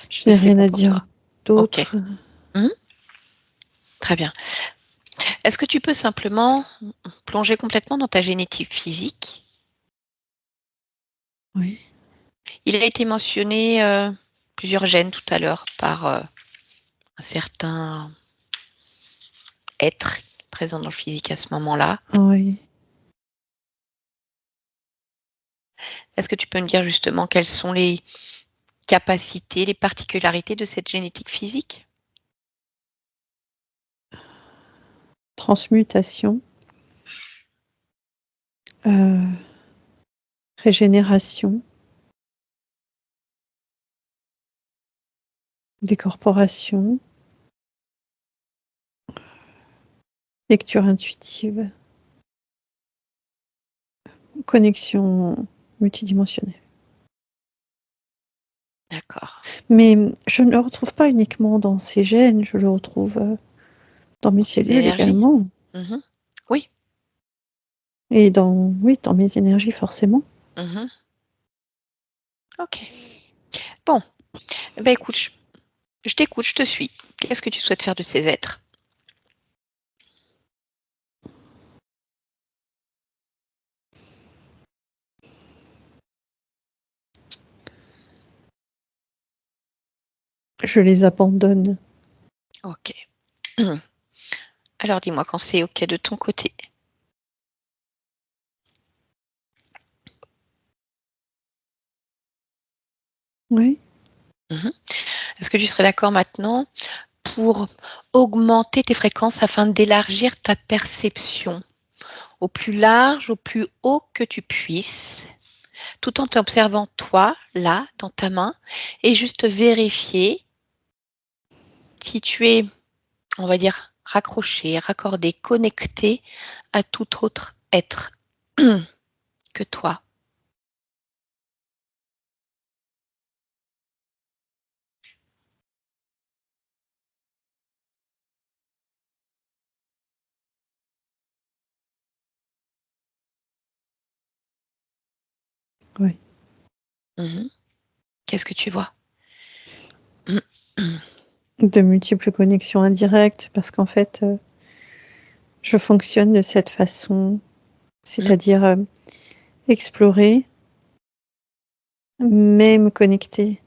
je n'ai rien à dire d'autre. Okay. Très bien. Est-ce que tu peux simplement plonger complètement dans ta génétique physique? Oui. Il a été mentionné plusieurs gènes tout à l'heure par un certain être présent dans le physique à ce moment-là. Oui. Est-ce que tu peux me dire justement quelles sont les capacités, les particularités de cette génétique physique? Transmutation, régénération, décorporation, lecture intuitive, connexion multidimensionnelle. D'accord. Mais je ne le retrouve pas uniquement dans ces gènes, je le retrouve dans mes cellules également. Oui. Et dans mes énergies forcément. Ok. Bon. Ben écoute, je t'écoute, je te suis. Qu'est-ce que tu souhaites faire de ces êtres? Je les abandonne. Ok. Alors dis-moi quand c'est ok de ton côté. Oui. Est-ce que tu serais d'accord maintenant pour augmenter tes fréquences afin d'élargir ta perception au plus large, au plus haut que tu puisses, tout en t'observant toi, là, dans ta main, et juste vérifier si tu es, on va dire, raccroché, raccordé, connecté à tout autre être que toi. Oui. Qu'est-ce que tu vois? De multiples connexions indirectes, parce qu'en fait, je fonctionne de cette façon, c'est-à-dire explorer, mais me connecter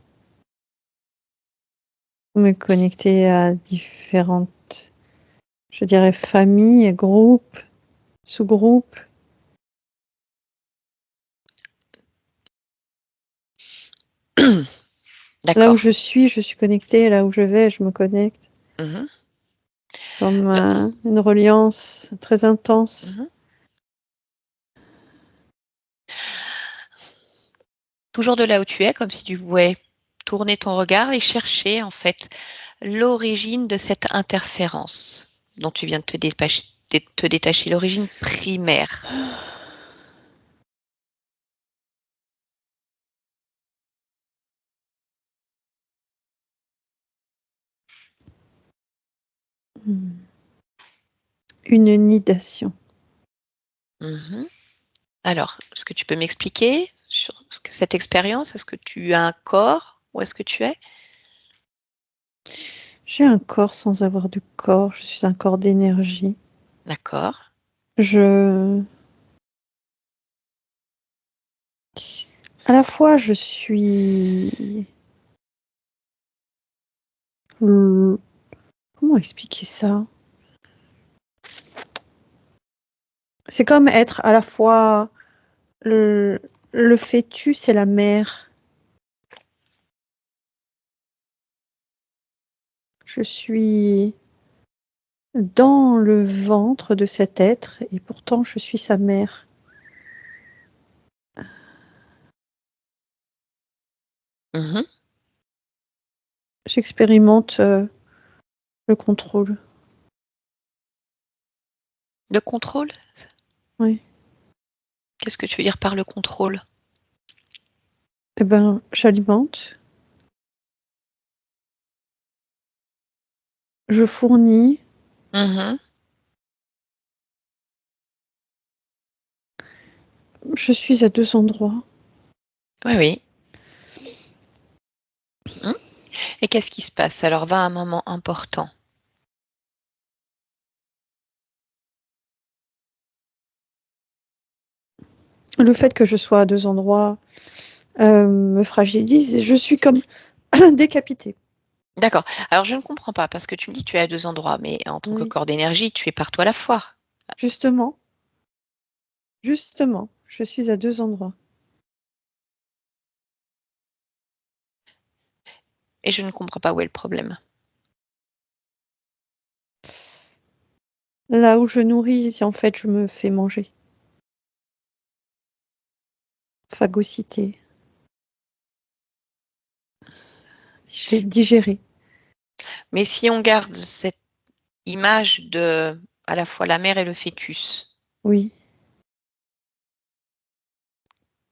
à différentes, je dirais, familles, groupes, sous-groupes. Là où D'accord. je suis connectée, là où je vais, je me connecte. Comme une reliance très intense. Toujours de là où tu es, comme si tu pouvais tourner ton regard et chercher en fait l'origine de cette interférence dont tu viens de te détacher, l'origine primaire. Une nidation. Alors, est-ce que tu peux m'expliquer sur cette expérience? Est-ce que tu as un corps? Où est-ce que tu es? J'ai un corps sans avoir de corps. Je suis un corps d'énergie. D'accord. À la fois, je suis... Comment expliquer ça? C'est comme être à la fois le fœtus et la mère. Je suis dans le ventre de cet être et pourtant je suis sa mère. J'expérimente le contrôle. Le contrôle? Oui. Qu'est-ce que tu veux dire par le contrôle? Eh ben, j'alimente. Je fournis. Je suis à 2 endroits. Oui. Et qu'est-ce qui se passe? Alors, va à un moment important. Le fait que je sois à 2 endroits me fragilise et je suis comme décapitée. D'accord. Alors, je ne comprends pas parce que tu me dis que tu es à 2 endroits, mais en tant que Oui. corps d'énergie, tu es partout à la fois. Justement, je suis à 2 endroits. Et je ne comprends pas où est le problème. Là où je nourris, en fait, je me fais manger. Phagocyté. Digérer. Mais si on garde cette image de à la fois la mère et le fœtus, Oui.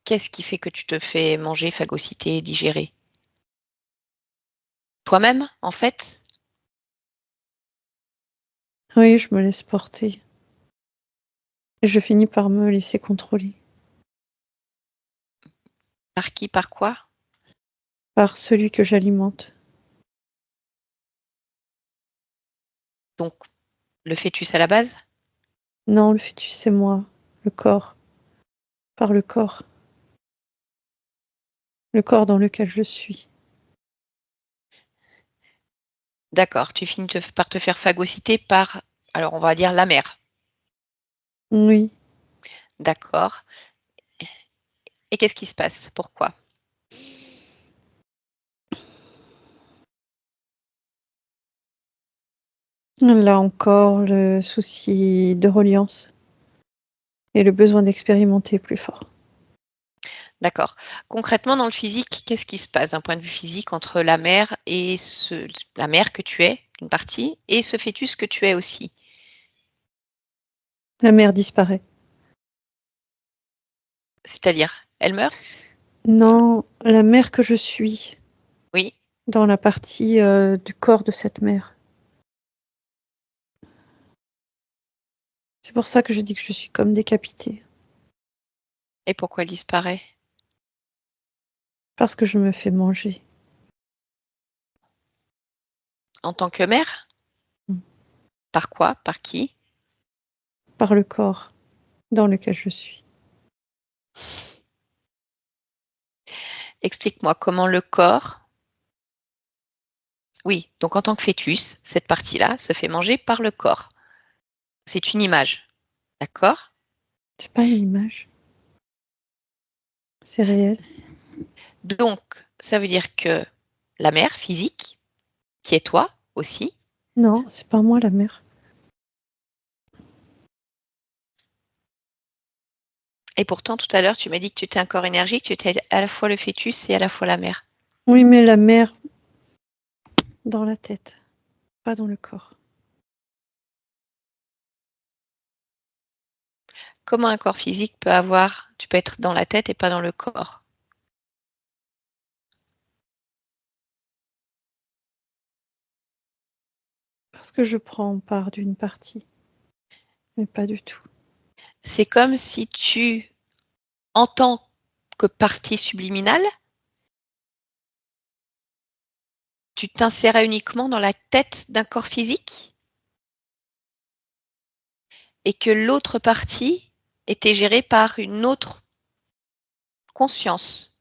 qu'est-ce qui fait que tu te fais manger, phagocyter, digérer? Toi-même, en fait? Oui, je me laisse porter. Et je finis par me laisser contrôler. Par qui? Par quoi? Par celui que j'alimente. Donc, le fœtus à la base? Non, le fœtus, c'est moi. Le corps. Par le corps. Le corps dans lequel je suis. D'accord, tu finis par te faire phagocyter par, alors on va dire la mère. Oui. D'accord. Et qu'est-ce qui se passe? Pourquoi? Là encore, le souci de reliance et le besoin d'expérimenter plus fort. D'accord. Concrètement, dans le physique, qu'est-ce qui se passe d'un point de vue physique entre la mère et la mère que tu es, une partie, et ce fœtus que tu es aussi? La mère disparaît. C'est-à-dire, elle meurt? Non, la mère que je suis, Oui. dans la partie du corps de cette mère. C'est pour ça que je dis que je suis comme décapitée. Et pourquoi elle disparaît? Parce que je me fais manger. En tant que mère? Par quoi? Par qui? Par le corps dans lequel je suis. Explique-moi comment le corps... Oui, donc en tant que fœtus, cette partie-là se fait manger par le corps. C'est une image, d'accord? C'est pas une image. C'est réel. Donc, ça veut dire que la mère physique, qui est toi aussi, Non, c'est pas moi la mère. et pourtant tout à l'heure tu m'as dit que tu étais un corps énergique, tu étais à la fois le fœtus et à la fois la mère. Oui, mais la mère dans la tête, pas dans le corps. Comment un corps physique peut avoir, tu peux être dans la tête et pas dans le corps? Parce que je prends part d'une partie, mais pas du tout. C'est comme si tu, en tant que partie subliminale, tu t'insérais uniquement dans la tête d'un corps physique et que l'autre partie était gérée par une autre conscience.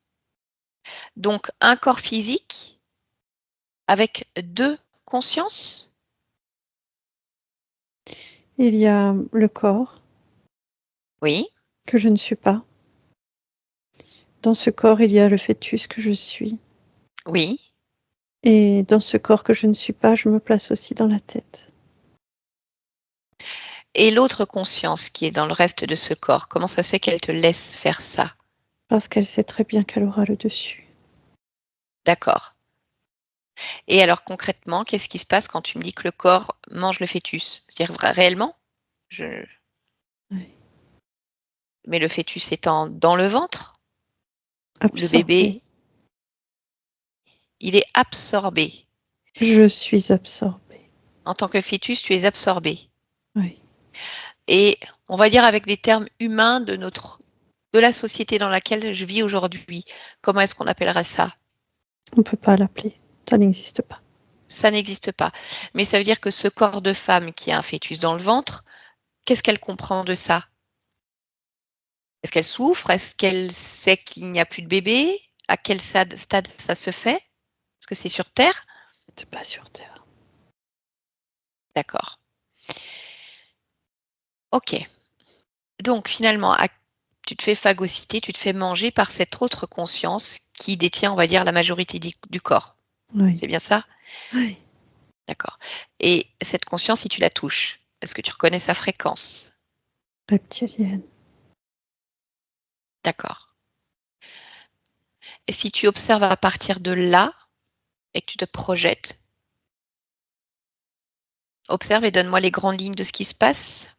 Donc un corps physique avec deux consciences? Il y a le corps. Oui. Que je ne suis pas. Dans ce corps, il y a le fœtus que je suis. Oui. Et dans ce corps que je ne suis pas, je me place aussi dans la tête. Et l'autre conscience qui est dans le reste de ce corps, comment ça se fait qu'elle te laisse faire ça? Parce qu'elle sait très bien qu'elle aura le dessus. D'accord. Et alors concrètement, qu'est-ce qui se passe quand tu me dis que le corps mange le fœtus? C'est-à-dire réellement? Oui. Mais le fœtus étant dans le ventre? Absorbé. Le bébé, il est absorbé. Je suis absorbée. En tant que fœtus, tu es absorbé. Oui. Et on va dire avec des termes humains de la société dans laquelle je vis aujourd'hui, comment est-ce qu'on appellerait ça? On ne peut pas l'appeler. Ça n'existe pas. Ça n'existe pas. Mais ça veut dire que ce corps de femme qui a un fœtus dans le ventre, qu'est-ce qu'elle comprend de ça? Est-ce qu'elle souffre? Est-ce qu'elle sait qu'il n'y a plus de bébé? À quel stade ça se fait? Est-ce que c'est sur Terre? C'est pas sur Terre. D'accord. Ok. Donc finalement, tu te fais phagocyter, tu te fais manger par cette autre conscience qui détient, on va dire, la majorité du corps. Oui. C'est bien ça? Oui. D'accord. Et cette conscience, si tu la touches, est-ce que tu reconnais sa fréquence? Reptilienne. D'accord. Et si tu observes à partir de là et que tu te projettes, observe et donne-moi les grandes lignes de ce qui se passe.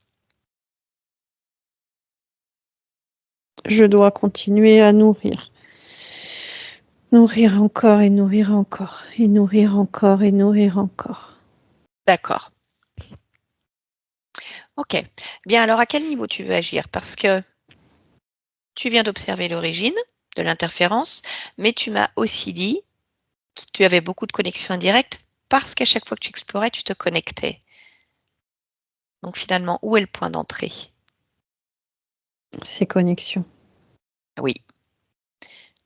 Je dois continuer à nourrir. Nourrir encore et nourrir encore et nourrir encore et nourrir encore. D'accord. Ok. Bien, alors à quel niveau tu veux agir? Parce que tu viens d'observer l'origine de l'interférence, mais tu m'as aussi dit que tu avais beaucoup de connexions indirectes parce qu'à chaque fois que tu explorais, tu te connectais. Donc finalement, où est le point d'entrée? Ces connexions. Oui.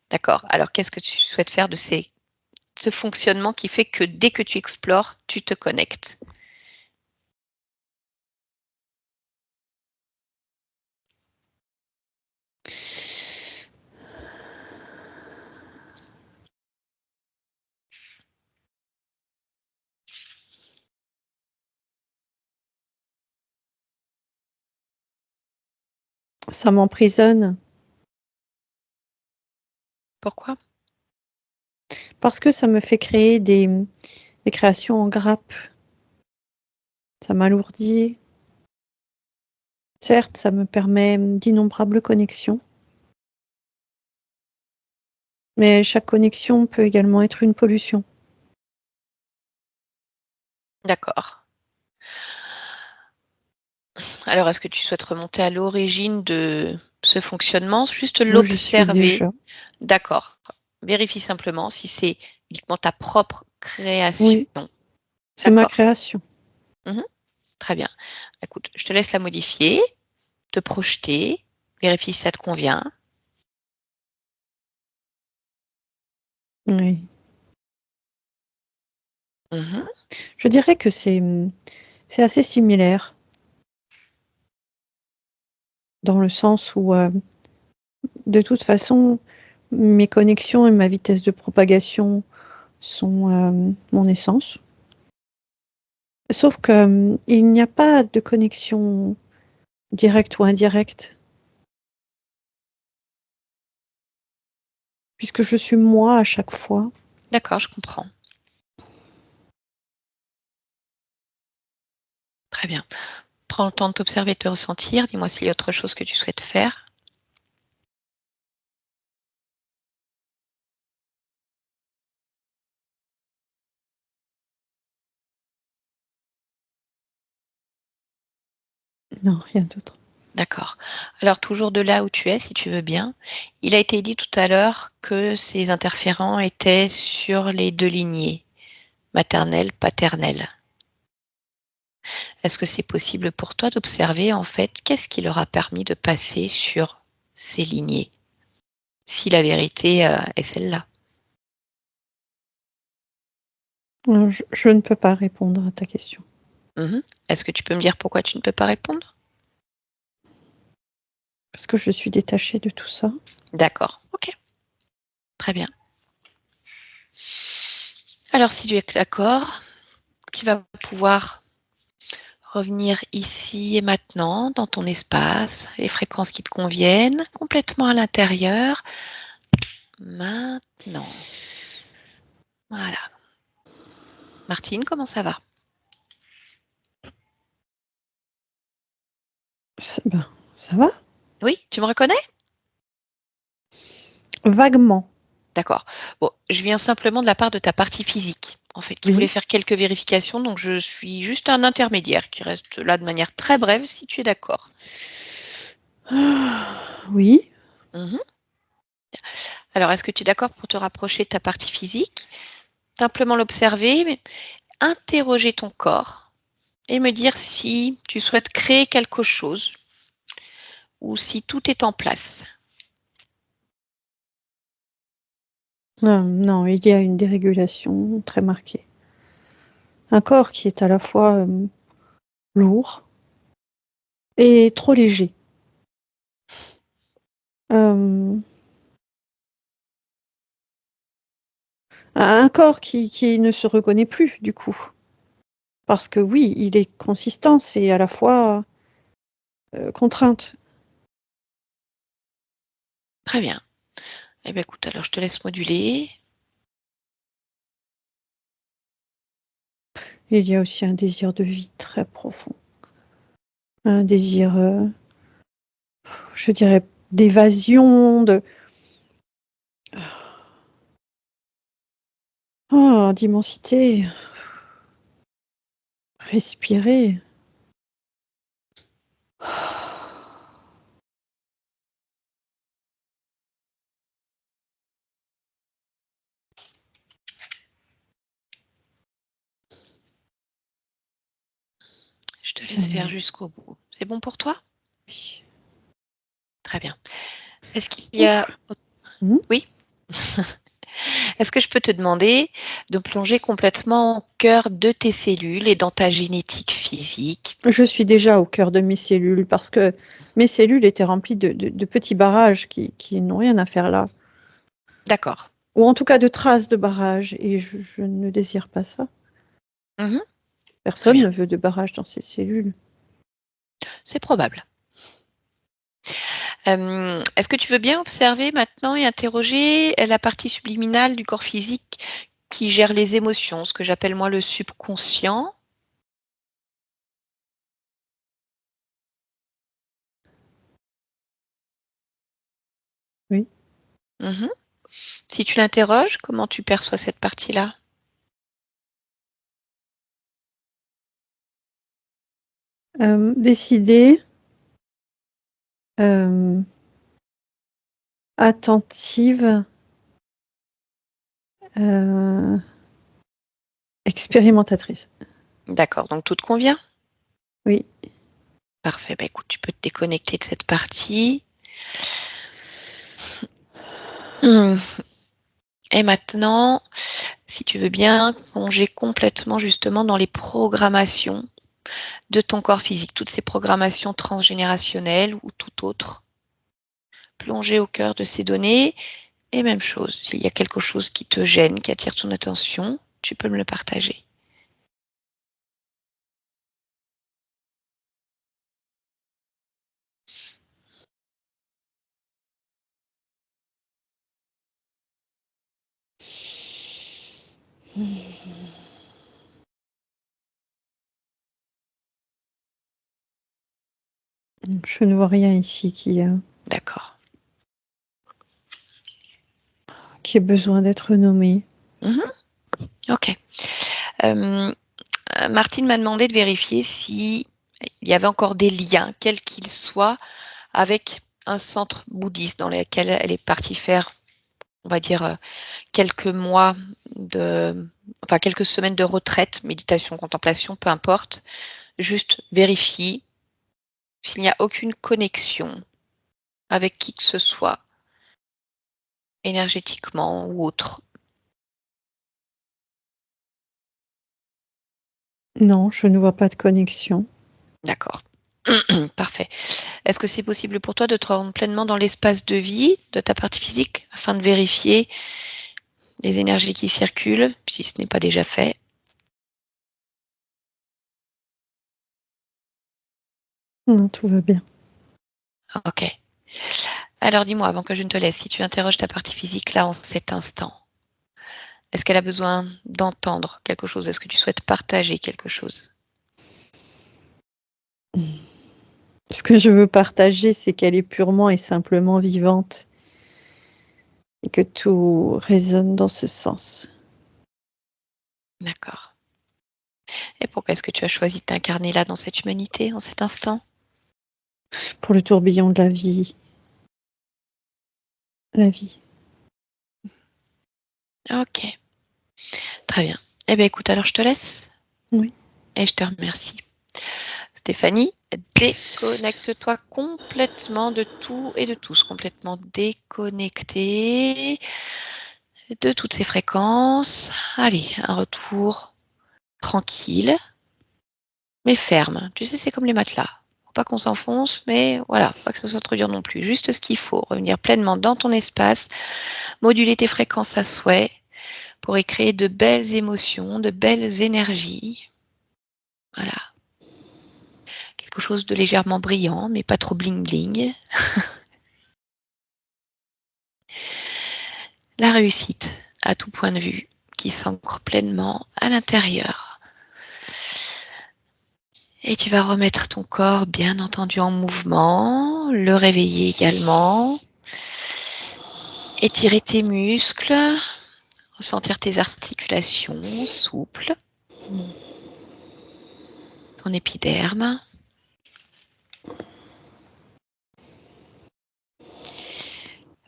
D'accord. Alors qu'est-ce que tu souhaites faire de ce fonctionnement qui fait que dès que tu explores, tu te connectes? Ça m'emprisonne. Pourquoi? Parce que ça me fait créer des créations en grappe. Ça m'alourdit. Certes, ça me permet d'innombrables connexions. Mais chaque connexion peut également être une pollution. D'accord. Alors, est-ce que tu souhaites remonter à l'origine de ce fonctionnement, juste Moi, je suis l'observer? déjà. D'accord. Vérifie simplement si c'est uniquement ta propre création. Oui, c'est ma D'accord. création. Très bien. Écoute, je te laisse la modifier, te projeter, vérifie si ça te convient. Oui. Mhm. Je dirais que c'est assez similaire. Dans le sens où, de toute façon, mes connexions et ma vitesse de propagation sont mon essence. Sauf que il n'y a pas de connexion directe ou indirecte. Puisque je suis moi à chaque fois. D'accord, je comprends. Très bien. Prends le temps de t'observer et de te ressentir. Dis-moi s'il y a autre chose que tu souhaites faire. Non, rien d'autre. D'accord. Alors, toujours de là où tu es, si tu veux bien, il a été dit tout à l'heure que ces interférents étaient sur les 2 lignées, maternelle, paternelle. Est-ce que c'est possible pour toi d'observer, en fait, qu'est-ce qui leur a permis de passer sur ces lignées? Si la vérité, est celle-là. Je ne peux pas répondre à ta question. Mmh. Est-ce que tu peux me dire pourquoi tu ne peux pas répondre? Parce que je suis détachée de tout ça. D'accord, OK. Très bien. Alors si tu es d'accord, tu vas pouvoir revenir ici et maintenant dans ton espace, les fréquences qui te conviennent, complètement à l'intérieur. Maintenant. Voilà. Martine, comment ça va? Ça va? Oui, tu me reconnais? Vaguement. D'accord. Bon, je viens simplement de la part de ta partie physique, en fait, qui voulait Oui. faire quelques vérifications, donc je suis juste un intermédiaire qui reste là de manière très brève, si tu es d'accord. Oui. Mmh. Alors, est-ce que tu es d'accord pour te rapprocher de ta partie physique? Simplement l'observer, mais interroger ton corps et me dire si tu souhaites créer quelque chose ou si tout est en place. Non, il y a une dérégulation très marquée. Un corps qui est à la fois lourd et trop léger. Un corps qui ne se reconnaît plus, du coup. Parce que oui, il est consistant, c'est à la fois contrainte. Très bien. Eh bien, écoute, alors je te laisse moduler. Et il y a aussi un désir de vie très profond. Un désir, je dirais, d'évasion, d'immensité. Respirer. Je te laisse faire C'est jusqu'au bout. C'est bon pour toi? oui. Très bien. Est-ce qu'il y a... Ouf. Mmh. Oui? Est-ce que je peux te demander de plonger complètement au cœur de tes cellules et dans ta génétique physique? Je suis déjà au cœur de mes cellules parce que mes cellules étaient remplies de petits barrages qui n'ont rien à faire là. D'accord. Ou en tout cas de traces de barrages et je ne désire pas ça. Mmh. Très Personne bien. ne veut de barrages dans ses cellules. C'est probable. Est-ce que tu veux bien observer maintenant et interroger la partie subliminale du corps physique qui gère les émotions, ce que j'appelle moi le subconscient? Oui. Mmh. Si tu l'interroges, comment tu perçois cette partie-là? Décidée, attentive Expérimentatrice. D'accord, donc tout te convient? Oui. Parfait, bah écoute, tu peux te déconnecter de cette partie. Et maintenant, si tu veux bien, plonger complètement justement dans les programmations de ton corps physique, toutes ces programmations transgénérationnelles ou tout autre. Plonger au cœur de ces données. Et même chose, s'il y a quelque chose qui te gêne, qui attire ton attention, tu peux me le partager. Je ne vois rien ici D'accord. qui ait besoin d'être nommé. Ok. Martine m'a demandé de vérifier s'il y avait encore des liens, quels qu'ils soient, avec un centre bouddhiste dans lequel elle est partie faire, on va dire, quelques semaines de retraite, méditation, contemplation, peu importe. Juste vérifie s'il n'y a aucune connexion avec qui que ce soit, énergétiquement ou autre. Non, je ne vois pas de connexion. D'accord. Parfait. Est-ce que c'est possible pour toi de te rendre pleinement dans l'espace de vie de ta partie physique afin de vérifier les énergies qui circulent, si ce n'est pas déjà fait? Non, tout va bien. Ok. Alors dis-moi, avant que je ne te laisse, si tu interroges ta partie physique là en cet instant, est-ce qu'elle a besoin d'entendre quelque chose? Est-ce que tu souhaites partager quelque chose? Ce que je veux partager, c'est qu'elle est purement et simplement vivante et que tout résonne dans ce sens. D'accord. Et pourquoi est-ce que tu as choisi de t'incarner là dans cette humanité, en cet instant? Pour le tourbillon de la vie. La vie. Ok. Très bien. Eh bien, écoute, alors je te laisse. Oui. Et je te remercie. Stéphanie, déconnecte-toi complètement de tout et de tous, complètement déconnectée de toutes ces fréquences. Allez, un retour tranquille, mais ferme. Tu sais, c'est comme les matelas. Faut pas qu'on s'enfonce, mais voilà, pas que ce soit trop dur non plus. Juste ce qu'il faut, revenir pleinement dans ton espace, moduler tes fréquences à souhait pour y créer de belles émotions, de belles énergies. Voilà. Quelque chose de légèrement brillant, mais pas trop bling-bling. La réussite, à tout point de vue, qui s'ancre pleinement à l'intérieur. Et tu vas remettre ton corps, bien entendu, en mouvement, le réveiller également. Étirer tes muscles, ressentir tes articulations souples, ton épiderme.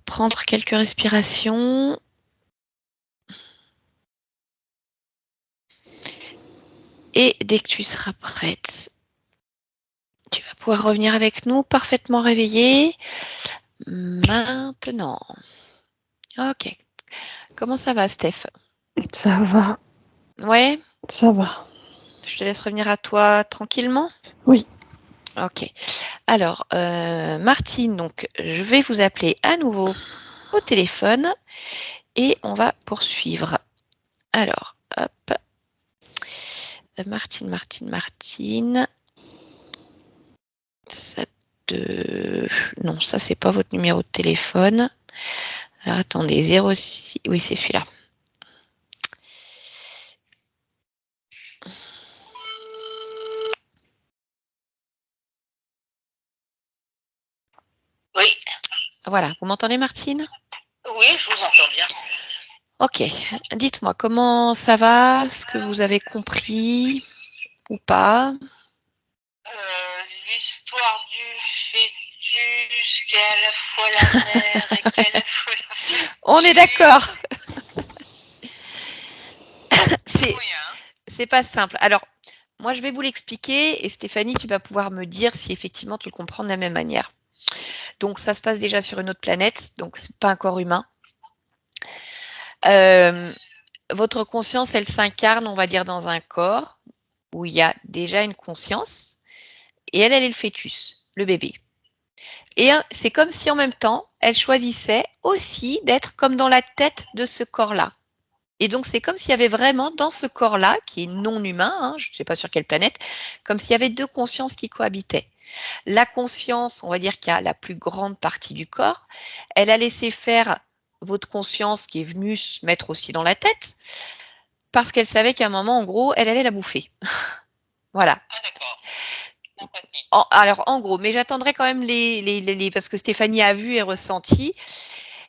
Prendre quelques respirations. Et dès que tu seras prête, tu vas pouvoir revenir avec nous parfaitement réveillée. Maintenant. Ok. Comment ça va, Steph? Ça va. Ouais? Ça va. Je te laisse revenir à toi tranquillement? Oui. Ok. Alors, Martine, donc, je vais vous appeler à nouveau au téléphone et on va poursuivre. Alors, hop. Martine. Non, ça, c'est pas votre numéro de téléphone. Alors, attendez, 06. Oui, c'est celui-là. Oui. Voilà, vous m'entendez, Martine? Oui, je vous entends bien. Ok, dites-moi, comment ça va? Est-ce que vous avez compris ou pas? L'histoire du fœtus qui est à la fois la mère et qui est à la fois la fœtus. On est d'accord. c'est pas simple. Alors, moi, je vais vous l'expliquer et Stéphanie, tu vas pouvoir me dire si effectivement tu le comprends de la même manière. Donc, ça se passe déjà sur une autre planète, donc c'est pas un corps humain. Votre conscience, elle s'incarne, on va dire, dans un corps où il y a déjà une conscience et elle est le fœtus, le bébé. Et c'est comme si en même temps, elle choisissait aussi d'être comme dans la tête de ce corps-là. Et donc, c'est comme s'il y avait vraiment dans ce corps-là, qui est non humain, hein, je ne sais pas sur quelle planète, comme s'il y avait deux consciences qui cohabitaient. La conscience, on va dire qu'il y a la plus grande partie du corps, elle a laissé faire votre conscience qui est venue se mettre aussi dans la tête, parce qu'elle savait qu'à un moment, en gros, elle allait la bouffer. Voilà. Ah, d'accord. Alors, en gros, mais j'attendrai quand même parce que Stéphanie a vu et ressenti.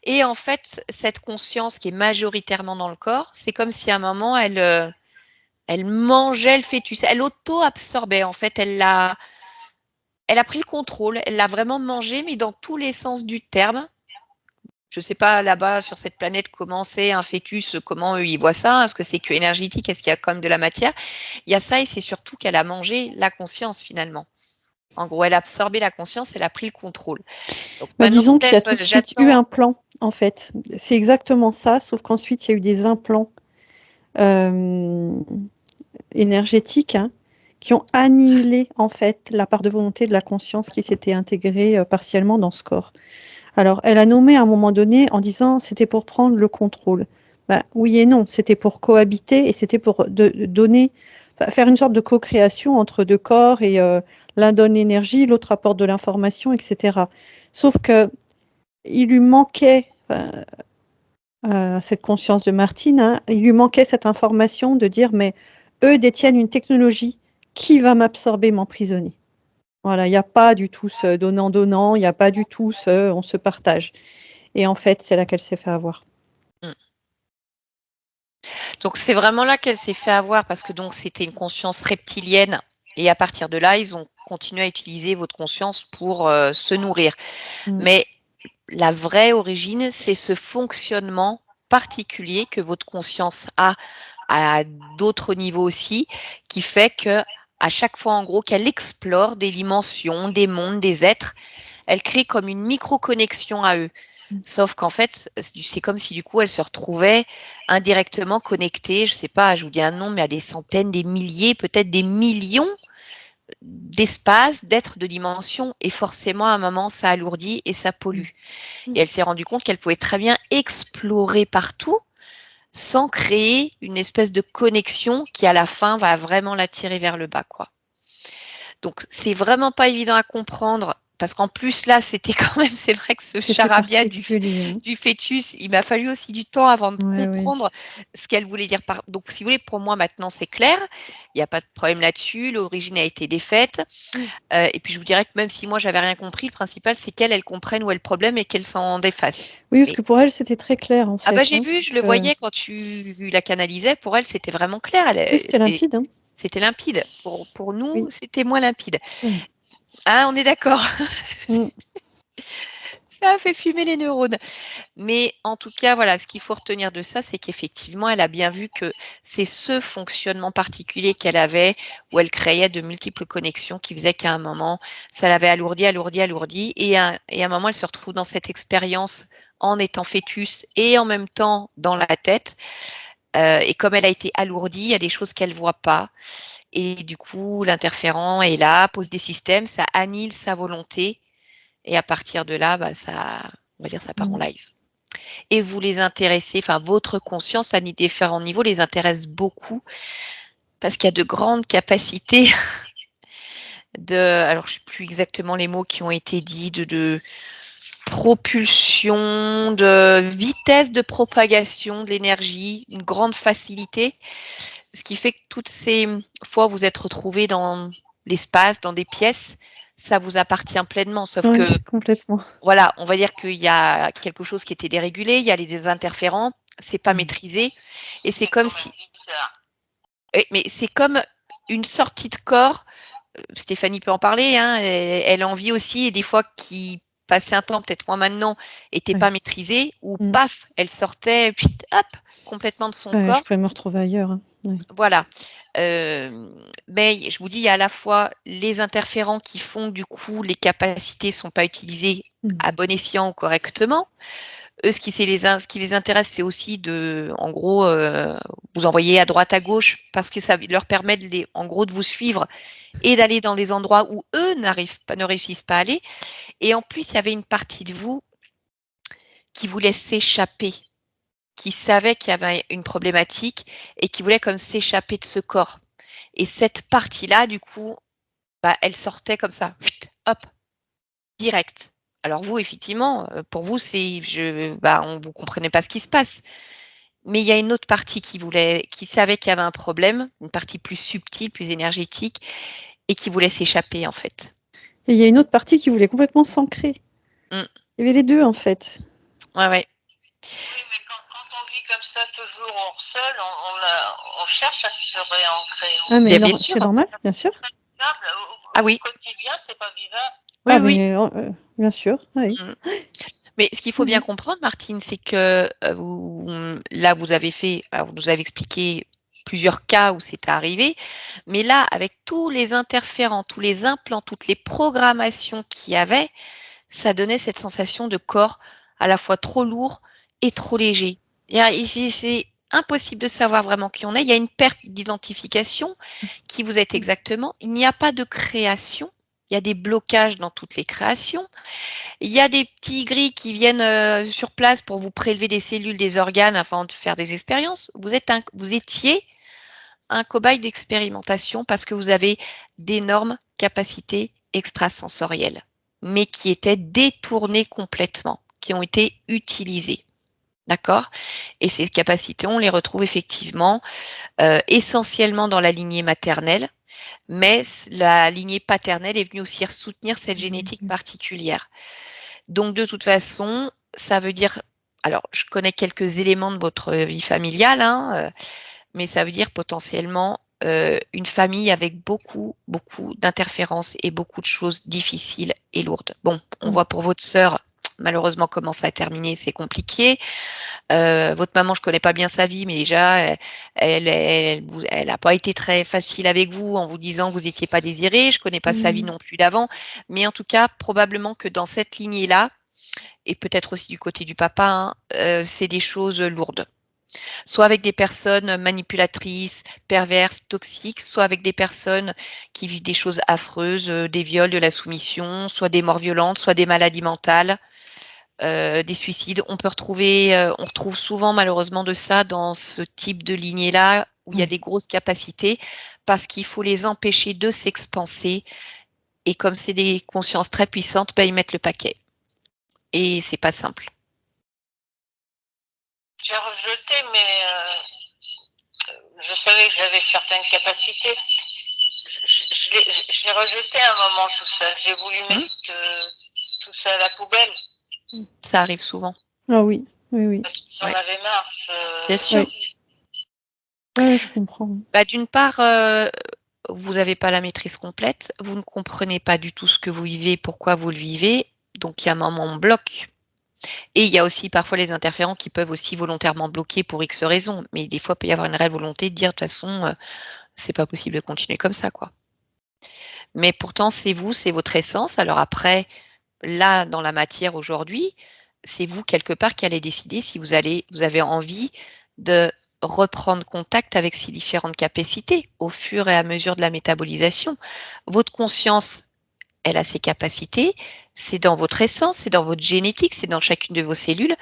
Et en fait, cette conscience qui est majoritairement dans le corps, c'est comme si à un moment, elle mangeait le fœtus. Elle auto-absorbait. En fait, elle a pris le contrôle. Elle l'a vraiment mangé, mais dans tous les sens du terme. Je ne sais pas là-bas sur cette planète comment c'est un fœtus, comment eux ils voient ça. Est-ce que c'est que énergétique? Est-ce qu'il y a quand même de la matière? Il y a ça et c'est surtout qu'elle a mangé la conscience finalement. En gros, elle a absorbé la conscience, elle a pris le contrôle. Donc, disons qu'il y a tout de suite eu un plan, en fait. C'est exactement ça, sauf qu'ensuite, il y a eu des implants énergétiques qui ont annihilé, en fait, la part de volonté de la conscience qui s'était intégrée partiellement dans ce corps. Alors, elle a nommé à un moment donné en disant c'était pour prendre le contrôle. Oui et non, c'était pour cohabiter et c'était pour faire une sorte de co-création entre deux corps et l'un donne l'énergie, l'autre apporte de l'information, etc. Sauf que il lui manquait, cette conscience de Martine, il lui manquait cette information de dire mais eux détiennent une technologie qui va m'absorber, m'emprisonner. Voilà, il n'y a pas du tout ce donnant-donnant, il n'y a pas du tout ce on se partage. Et en fait, c'est là qu'elle s'est fait avoir. Donc, c'est vraiment là qu'elle s'est fait avoir parce que donc c'était une conscience reptilienne et à partir de là, ils ont continué à utiliser votre conscience pour se nourrir. Mais la vraie origine, c'est ce fonctionnement particulier que votre conscience a à d'autres niveaux aussi, qui fait que à chaque fois, en gros, qu'elle explore des dimensions, des mondes, des êtres, elle crée comme une micro-connexion à eux. Sauf qu'en fait, c'est comme si du coup, elle se retrouvait indirectement connectée, je ne sais pas, je vous dis un nom, mais à des centaines, des milliers, peut-être des millions d'espaces, d'êtres, de dimensions, et forcément, à un moment, ça alourdit et ça pollue. Et elle s'est rendue compte qu'elle pouvait très bien explorer partout sans créer une espèce de connexion qui, à la fin, va vraiment la tirer vers le bas, quoi. Donc, c'est vraiment pas évident à comprendre parce qu'en plus, là, c'était quand même, c'est vrai que ce charabia du fœtus, il m'a fallu aussi du temps avant de comprendre ce qu'elle voulait dire. Donc, si vous voulez, pour moi, maintenant, c'est clair. Il n'y a pas de problème là-dessus. L'origine a été défaite. Et puis, je vous dirais que même si moi, j'avais rien compris, le principal, c'est qu'elle comprenne où est le problème et qu'elle s'en défasse. Oui, parce que pour elle, c'était très clair, en fait. Ah bah, j'ai vu, je le voyais quand tu la canalisais. Pour elle, c'était vraiment clair. Oui, c'était limpide. C'était limpide. Pour nous, c'était moins limpide. Ah, on est d'accord. Ça a fait fumer les neurones. Mais en tout cas, voilà, ce qu'il faut retenir de ça, c'est qu'effectivement, elle a bien vu que c'est ce fonctionnement particulier qu'elle avait, où elle créait de multiples connexions qui faisait qu'à un moment, ça l'avait alourdi. Et à un moment, elle se retrouve dans cette expérience en étant fœtus et en même temps dans la tête. Et comme elle a été alourdie, il y a des choses qu'elle ne voit pas. Et du coup, l'interférent est là, pose des systèmes, ça annihile sa volonté. Et à partir de là, ça, on va dire, ça part en live. Et vous les intéressez, enfin, votre conscience à différents niveaux les intéresse beaucoup parce qu'il y a de grandes capacités alors je ne sais plus exactement les mots qui ont été dits, de propulsion, de vitesse de propagation de l'énergie, une grande facilité. Ce qui fait que toutes ces fois vous êtes retrouvés dans l'espace, dans des pièces, ça vous appartient pleinement, sauf que complètement. Voilà, on va dire qu'il y a quelque chose qui était dérégulé, il y a des interférents, c'est pas maîtrisé, et c'est comme si, mais c'est comme une sortie de corps. Stéphanie peut en parler, elle en vit aussi, et des fois qui passait un temps, peut-être moins maintenant, n'était pas maîtrisée, ou paf, elle sortait, puis hop, complètement de son corps. Je pouvais me retrouver ailleurs. Voilà. Mais je vous dis, il y a à la fois les interférents qui font que du coup, les capacités ne sont pas utilisées à bon escient ou correctement. Eux, ce qui les intéresse, c'est aussi de, en gros, vous envoyer à droite, à gauche, parce que ça leur permet en gros, de vous suivre et d'aller dans les endroits où eux ne réussissent pas à aller. Et en plus, il y avait une partie de vous qui voulait s'échapper, qui savait qu'il y avait une problématique et qui voulait comme s'échapper de ce corps. Et cette partie-là, du coup, elle sortait comme ça, hop, direct. Alors vous, effectivement, pour vous, vous comprenez pas ce qui se passe. Mais il y a une autre partie qui savait qu'il y avait un problème, une partie plus subtile, plus énergétique, et qui voulait s'échapper, en fait. Et il y a une autre partie qui voulait complètement s'ancrer. Il y avait les deux, en fait. Ouais. Oui, mais quand on vit comme ça toujours hors sol, on cherche à se réancrer. Ah, mais bien sûr. C'est normal, bien sûr. Ah oui. Au quotidien, c'est pas vivable. Oui. Mais, bien sûr, oui. Mais ce qu'il faut bien comprendre, Martine, c'est que vous nous avez expliqué plusieurs cas où c'est arrivé, mais là, avec tous les interférents, tous les implants, toutes les programmations qu'il y avait, ça donnait cette sensation de corps à la fois trop lourd et trop léger. C'est impossible de savoir vraiment qui on est. Il y a une perte d'identification. Qui vous êtes exactement. Il n'y a pas de création. Il y a des blocages dans toutes les créations. Il y a des petits gris qui viennent sur place pour vous prélever des cellules, des organes afin de faire des expériences. Vous étiez un cobaye d'expérimentation parce que vous avez d'énormes capacités extrasensorielles, mais qui étaient détournées complètement, qui ont été utilisées. D'accord? Et ces capacités, on les retrouve effectivement essentiellement dans la lignée maternelle, mais la lignée paternelle est venue aussi soutenir cette génétique particulière. Donc, de toute façon, ça veut dire, alors, je connais quelques éléments de votre vie familiale, mais ça veut dire potentiellement une famille avec beaucoup, beaucoup d'interférences et beaucoup de choses difficiles et lourdes. Bon, on voit pour votre sœur, malheureusement, comment ça a terminé, c'est compliqué. Votre maman, je connais pas bien sa vie, mais déjà, elle n'a pas été très facile avec vous en vous disant que vous n'étiez pas désiré. Je connais pas sa vie non plus d'avant, mais en tout cas, probablement que dans cette lignée-là, et peut-être aussi du côté du papa, c'est des choses lourdes. Soit avec des personnes manipulatrices, perverses, toxiques, soit avec des personnes qui vivent des choses affreuses, des viols, de la soumission, soit des morts violentes, soit des maladies mentales. Des suicides. On retrouve souvent malheureusement de ça dans ce type de lignée-là où il y a des grosses capacités parce qu'il faut les empêcher de s'expanser. Et comme c'est des consciences très puissantes, ils mettent le paquet. Et c'est pas simple. J'ai rejeté, mais je savais que j'avais certaines capacités. Je l'ai rejeté à un moment tout ça. J'ai voulu mettre tout ça à la poubelle. Ça arrive souvent. Ah oui. Parce que j'en avais marre. Bien sûr. Oui, je comprends. D'une part, vous n'avez pas la maîtrise complète, vous ne comprenez pas du tout ce que vous vivez, pourquoi vous le vivez, donc il y a un moment où on bloque. Et il y a aussi parfois les interférents qui peuvent aussi volontairement bloquer pour X raisons, mais des fois il peut y avoir une réelle volonté de dire de toute façon, c'est pas possible de continuer comme ça, quoi. Mais pourtant, c'est vous, c'est votre essence. Alors après, là, dans la matière aujourd'hui, c'est vous quelque part qui allez décider si vous avez envie de reprendre contact avec ces différentes capacités au fur et à mesure de la métabolisation. Votre conscience, elle a ses capacités, c'est dans votre essence, c'est dans votre génétique, c'est dans chacune de vos cellules.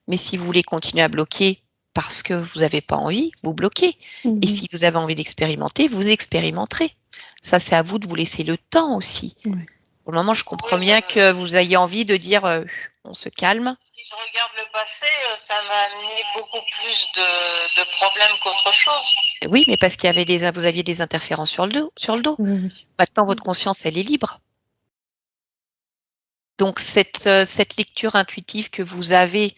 Mais si vous voulez continuer à bloquer parce que vous n'avez pas envie, vous bloquez. Et si vous avez envie d'expérimenter, vous expérimenterez. Ça, c'est à vous de vous laisser le temps aussi. Ouais. Pour le moment, je comprends bien que vous ayez envie de dire on se calme. Si je regarde le passé, ça m'a amené beaucoup plus de problèmes qu'autre chose. Oui, mais parce qu'il y avait vous aviez des interférences sur le dos. Oui. Maintenant, votre conscience, elle est libre. Donc, cette lecture intuitive que vous avez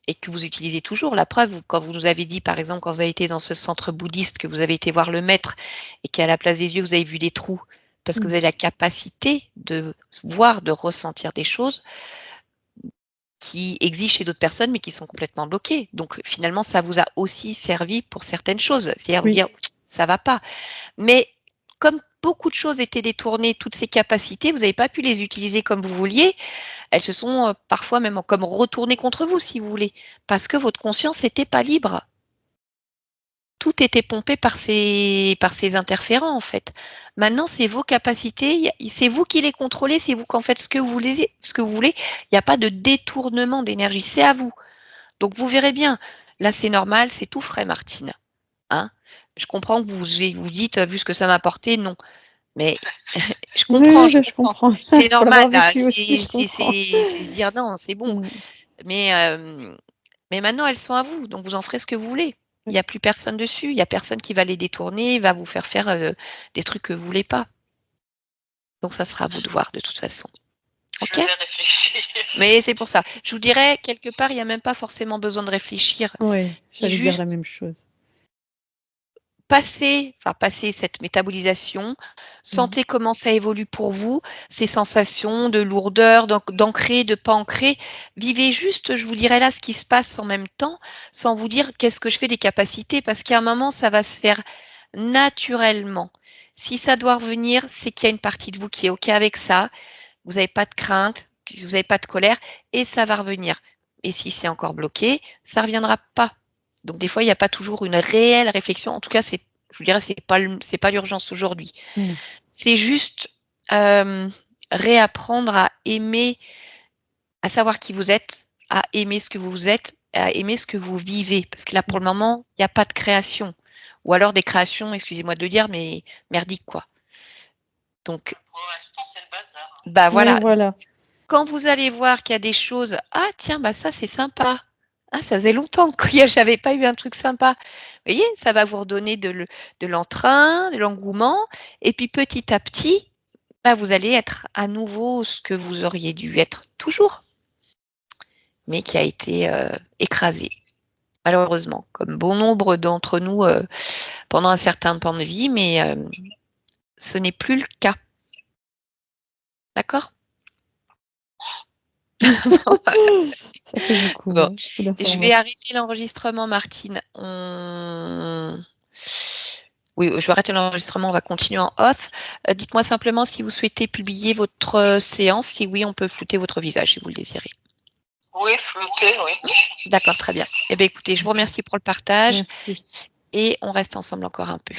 et que vous utilisez toujours, la preuve, quand vous nous avez dit, par exemple, quand vous avez été dans ce centre bouddhiste, que vous avez été voir le maître et qu'à la place des yeux, vous avez vu des trous, parce que vous avez la capacité de voir, de ressentir des choses qui existent chez d'autres personnes, mais qui sont complètement bloquées. Donc, finalement, ça vous a aussi servi pour certaines choses. C'est-à-dire vous dire, ça va pas. Mais comme beaucoup de choses étaient détournées, toutes ces capacités, vous n'avez pas pu les utiliser comme vous vouliez. Elles se sont parfois même comme retournées contre vous, si vous voulez, parce que votre conscience n'était pas libre. Tout était pompé par ces interférents, en fait. Maintenant, c'est vos capacités, c'est vous qui les contrôlez, c'est vous qui en faites ce que vous voulez. Il n'y a pas de détournement d'énergie, c'est à vous. Donc, vous verrez bien. Là, c'est normal, c'est tout frais, Martine. Hein? Je comprends que vous dites, vu ce que ça m'a apporté, non. Mais je comprends, Oui, je comprends. C'est normal, là. C'est Se dire non, c'est bon. Mais maintenant, elles sont à vous, donc vous en ferez ce que vous voulez. Il n'y a plus personne dessus, il n'y a personne qui va les détourner, va vous faire des trucs que vous ne voulez pas. Donc, ça sera à vous de voir, de toute façon. Je vais réfléchir. Mais c'est pour ça. Je vous dirais, quelque part, il n'y a même pas forcément besoin de réfléchir. Oui, j'allais dire la même chose. Passer cette métabolisation, sentez comment ça évolue pour vous, ces sensations de lourdeur, d'ancrer, de pas ancrer. Vivez juste, je vous dirais là, ce qui se passe en même temps, sans vous dire qu'est-ce que je fais des capacités, parce qu'à un moment, ça va se faire naturellement. Si ça doit revenir, c'est qu'il y a une partie de vous qui est OK avec ça, vous n'avez pas de crainte, vous n'avez pas de colère, et ça va revenir. Et si c'est encore bloqué, ça ne reviendra pas. Donc, des fois, il n'y a pas toujours une réelle réflexion. En tout cas, je vous dirais, c'est pas l'urgence aujourd'hui. C'est juste réapprendre à aimer, à savoir qui vous êtes, à aimer ce que vous êtes, à aimer ce que vous vivez. Parce que là, pour le moment, il n'y a pas de création. Ou alors des créations, excusez-moi de le dire, mais merdiques, quoi. Donc, pour l'instant, c'est le bazar. Bah voilà. Oui, voilà. Quand vous allez voir qu'il y a des choses, ah tiens, bah ça c'est sympa. Ah, ça faisait longtemps que j'avais pas eu un truc sympa. Vous voyez, ça va vous redonner de l'entrain, de l'engouement. Et puis petit à petit, bah, vous allez être à nouveau ce que vous auriez dû être toujours, mais qui a été écrasé, malheureusement, comme bon nombre d'entre nous pendant un certain temps de vie, mais ce n'est plus le cas. D'accord ? Ça fait beaucoup. Bon. Ouais, Je vais arrêter l'enregistrement, Martine. Oui, je vais arrêter l'enregistrement, on va continuer en off. Dites-moi simplement si vous souhaitez publier votre séance. Si oui, on peut flouter votre visage si vous le désirez. Oui, flouter, oui. D'accord, très bien. Eh bien, écoutez, je vous remercie pour le partage. Merci. Et on reste ensemble encore un peu.